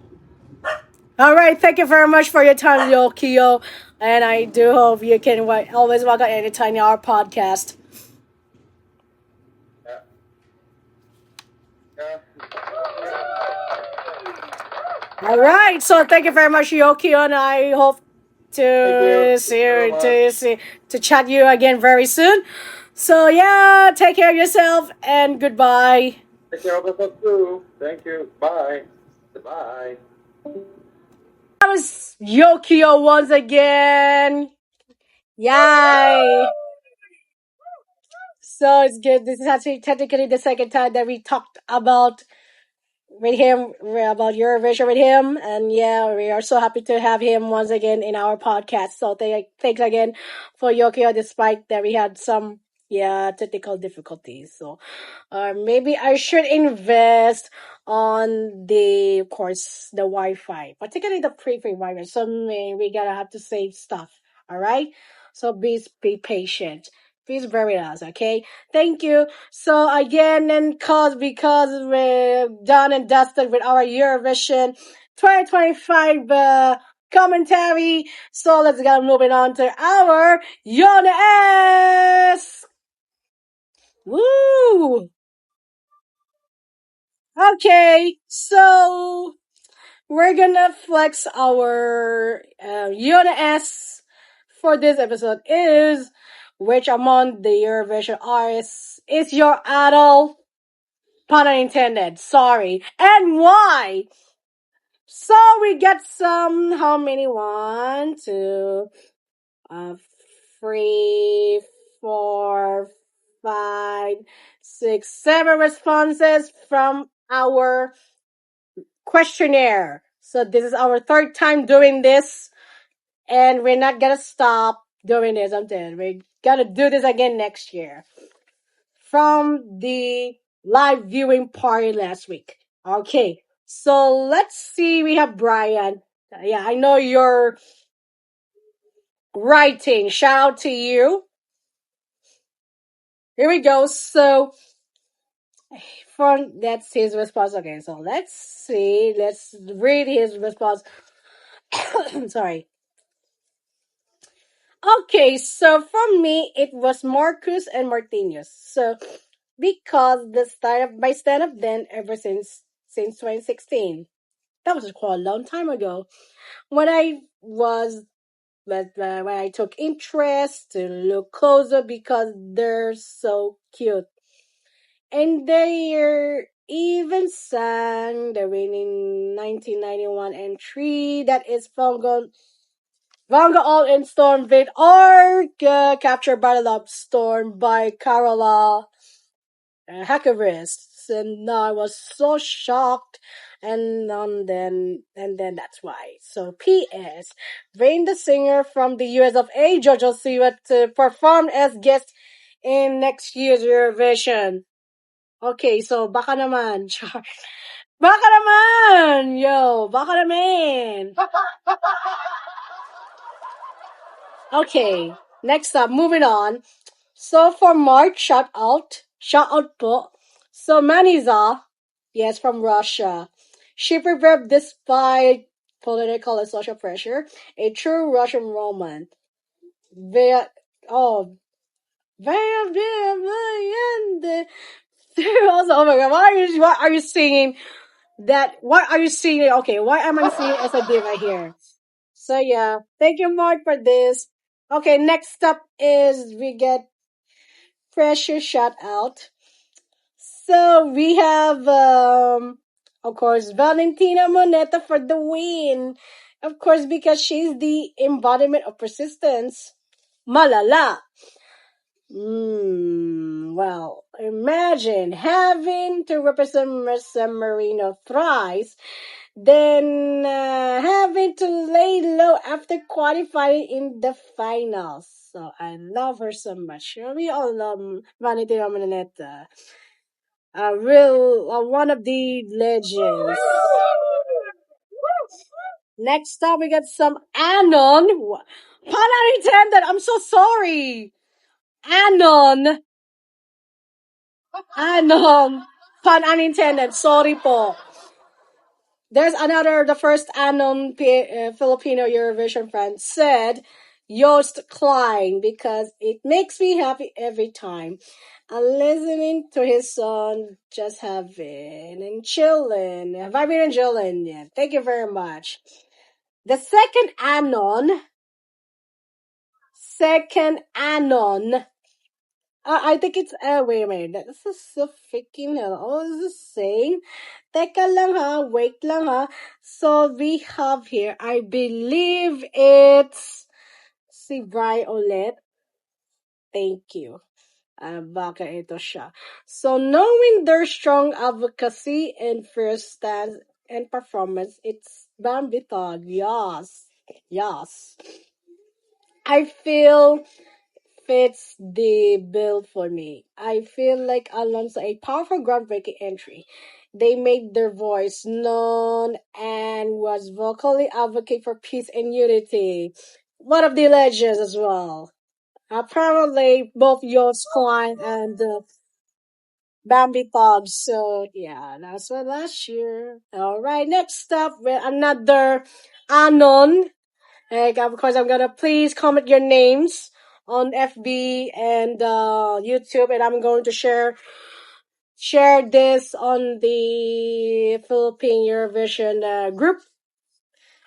All right, thank you very much for your time, Yokio, and I do hope you can always welcome anytime in our podcast. Yeah. Yeah. All right, so thank you very much, Yokio, and I hope Thank you. to Thank you very much. to chat you again very soon. So yeah, take care of yourself and goodbye. Take care of yourself too. Thank you. Bye. Goodbye. That was Yokio once again. Yay! So it's good. This is actually technically the second time that we talked with him about Eurovision with him, and yeah, we are so happy to have him once again in our podcast. So thanks again for Yokio, despite that we had some technical difficulties. So maybe I should invest on the of course the Wi-Fi, particularly the pre-free Wi-Fi. So we gotta have to save stuff. All right. So please be patient. Please bear with us, okay? Thank you. So again, and because we're done and dusted with our Eurovision 2025 commentary, so let's go moving on to our Yona Asks. Woo! Okay, so we're gonna flex our Yona Asks for this episode is which among the Eurovision artists is your idol? Pun intended. Sorry. And why? So we get some. How many? One, two, uh, three, four, five, six, seven responses from our questionnaire. So this is our third time doing this, and we're not gonna stop doing this until we gotta do this again next year. From the live viewing party last week. Okay, so let's see. We have Brian. Yeah, I know you're writing. Shout out to you. Here we go. So, that's his response. Okay, so let's see. Let's read his response. Sorry. Okay, so for me, it was Marcus and Martinez. So because the start of my stand up then ever since 2016. That was quite a long time ago. When I was when I took interest to look closer because they're so cute. And they even sang the winning 1991 entry that is Vanga All in Storm with Arc, captured by the Love Storm by Carola Hackerist. And I was so shocked. And then that's why. So P.S. Rain the singer from the US of A, Jojo Siwa, to perform as guest in next year's Eurovision. Okay, so baka naman. Char. Baka naman! Yo, baka naman! Okay, next up, moving on. So for March, shout out po. So Maniza, yes, from Russia. She prepared despite political and social pressure, a true Russian Roman. Via, oh, very, also, oh my god, why are you singing that? Why are you singing? Okay, why am I singing as a diva here? So yeah, thank you, Mark, for this. Okay, next up is we get pressure shout out. So we have, of course, Valentina Moneta for the win. Of course, because she's the embodiment of persistence. Malala. Well, imagine having to represent San Marino thrice, then having to lay low after qualifying in the finals. So I love her so much. We all love Valentina Moneta. One of the legends. Next up, we got some Anon. Pun unintended. I'm so sorry. Anon. Anon. Pun unintended. Sorry po. There's the first Anon Filipino Eurovision fan said, Yost Klein, because it makes me happy every time. I'm listening to his song, just having and chilling, vibing and chilling. Yeah, thank you very much. The second Anon. I think it's, wait a minute, this is so freaking hell. Oh, this is same. Teka lang ha, wait lang ha. So we have here, I believe it's si Bri ulit. Thank you. Baka ito siya. So knowing their strong advocacy and first stance and performance, it's Bambitog. Yes. Yes. I feel fits the bill for me. I feel like Alonso a powerful groundbreaking entry. They made their voice known and was vocally advocate for peace and unity. One of the legends as well. Apparently, both Yost Klein and Bambi Thobs. So, yeah, that's what last year. Alright, next up, with another Anon. Of course, I'm gonna please comment your names on FB and YouTube, and I'm going to share this on the Philippine Eurovision group.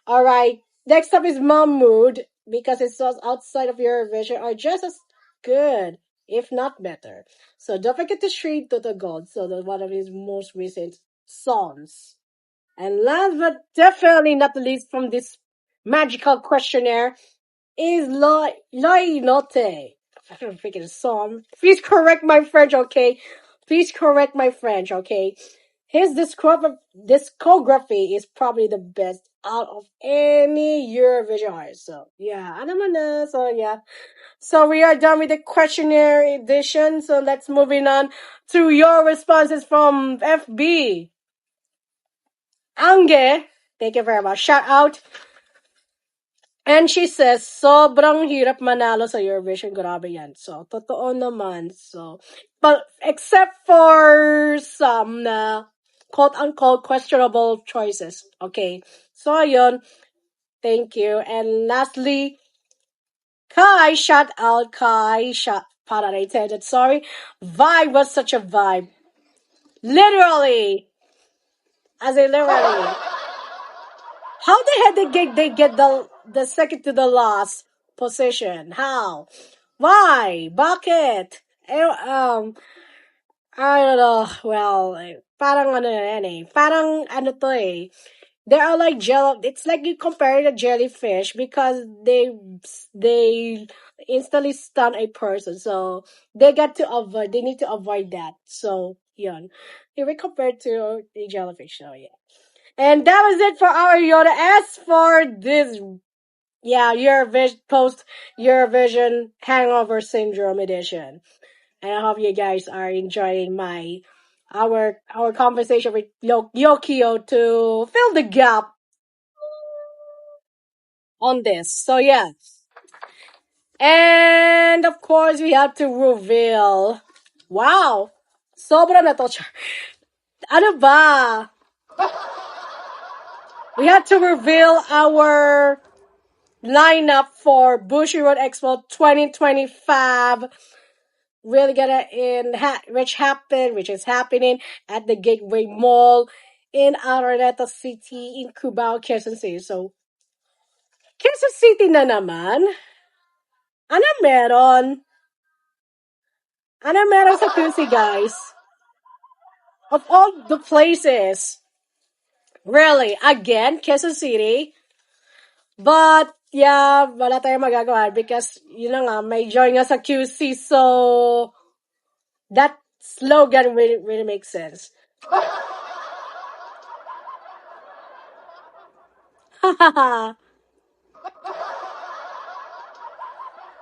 All right. Next up is Mahmood, because his songs outside of Eurovision are just as good, if not better. So don't forget to stream to the God. So that's one of his most recent songs. And last but definitely not the least from this magical questionnaire is Loinote. I don't freaking song. Please correct my French, okay? Please correct my French, okay? His discography is probably the best out of any Eurovision artist. So, yeah, I don't know. So, yeah. So, we are done with the questionnaire edition. So, let's moving on to your responses from FB. Ange, thank you very much. Shout out. And she says, sobrang hirap manalo sa Eurovision. Grabe yan. So, totoo naman. So, but except for some quote-unquote questionable choices. Okay, so yun, thank you. And lastly, Kai, shout out Kai, pardon, I said it, sorry. Vibe was such a vibe. Literally, as in literally. How the heck they get the second to the last position? How? Why? Bakit? I don't know. Well, parang ano yan eh. Parang ano to eh. They are like it's like you compare the jellyfish because they instantly stun a person. So they need to avoid that. So yun. They were compared to a jellyfish, so yeah. And that was it for our Yona Asks for this, post Eurovision Hangover Syndrome edition. And I hope you guys are enjoying our conversation with Yokio to fill the gap on this. So yeah. And of course we have to reveal. Wow! Sobra na to. Ano ba? We have to reveal our lineup for Bushiroad Expo 2025. Really gonna which is happening at the Gateway Mall in Araneta City in Cubao, Quezon City. So, Quezon City na naman. Ano meron? Ano meron sa QC, guys? Of all the places. Really, again, Quezon City. But, yeah, wala tayong magagawa because, yun na nga, may join nga sa QC. So, that slogan really makes sense.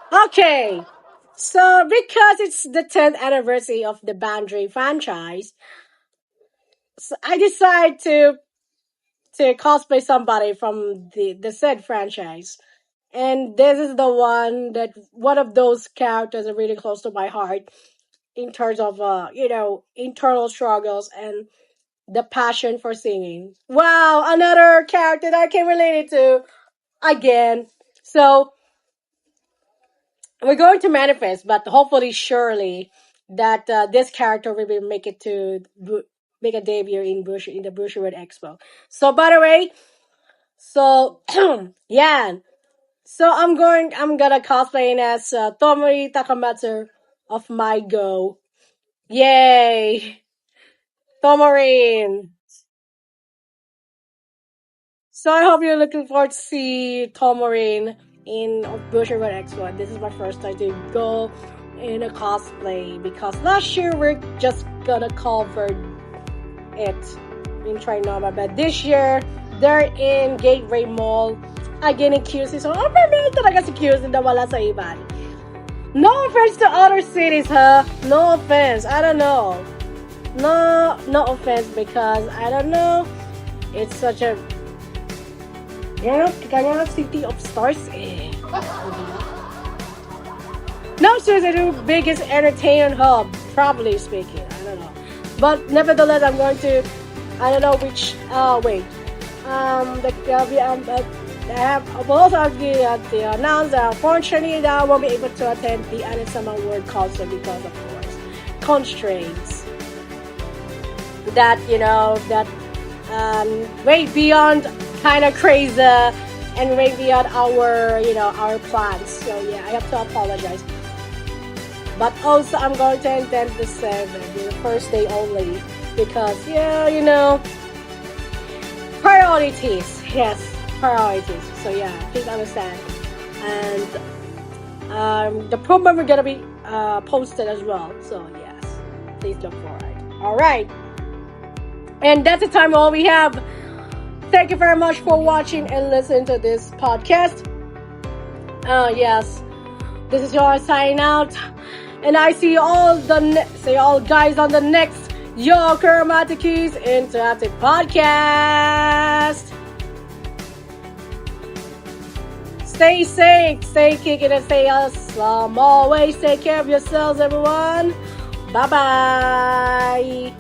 Okay. So, because it's the 10th anniversary of the Boundary franchise, so I decided to cosplay somebody from the said franchise. And this is the one of those characters are really close to my heart in terms of internal struggles and the passion for singing. Wow, another character that I can relate it to again. So we're going to manifest, but hopefully, surely, that this character will make it to make a debut in the Bushiroad Expo. So, by the way, so yeah, so I'm gonna cosplay as Tomori Takamatsu of My Go. Yay, Tomorin. So I hope you're looking forward to see Tomorin in Bushiroad Expo. This is my first time to go in a cosplay because last year we're just gonna cover it in Trinoma, but this year they're in Gateway Mall again in QC. So meron talaga si QC na wala sa iba. No offense to other cities, huh? No offense. I don't know. No offense because I don't know. It's such a kaya city of stars eh. No, seriously, the biggest entertainment hub, probably speaking. I don't know. But nevertheless, I'm going to, I don't know which, I will also have to announce that unfortunately I won't be able to attend the Anisama World Concert because, of course, constraints. That, way beyond kind of crazy and way beyond our plans. So yeah, I have to apologize. But also I'm going to attend the 7th, the first day only, because priorities. Yes, priorities. So yeah, please understand. And the program are gonna be posted as well. So yes, please look for it. All right, and that's the time all we have. Thank you very much for watching and listening to this podcast. Yes, this is Yona signing out, and I see you all guys on the next Kuromatoki's Interactive Podcast. Stay safe, stay kicking, and stay awesome. Always take care of yourselves, everyone. Bye-bye!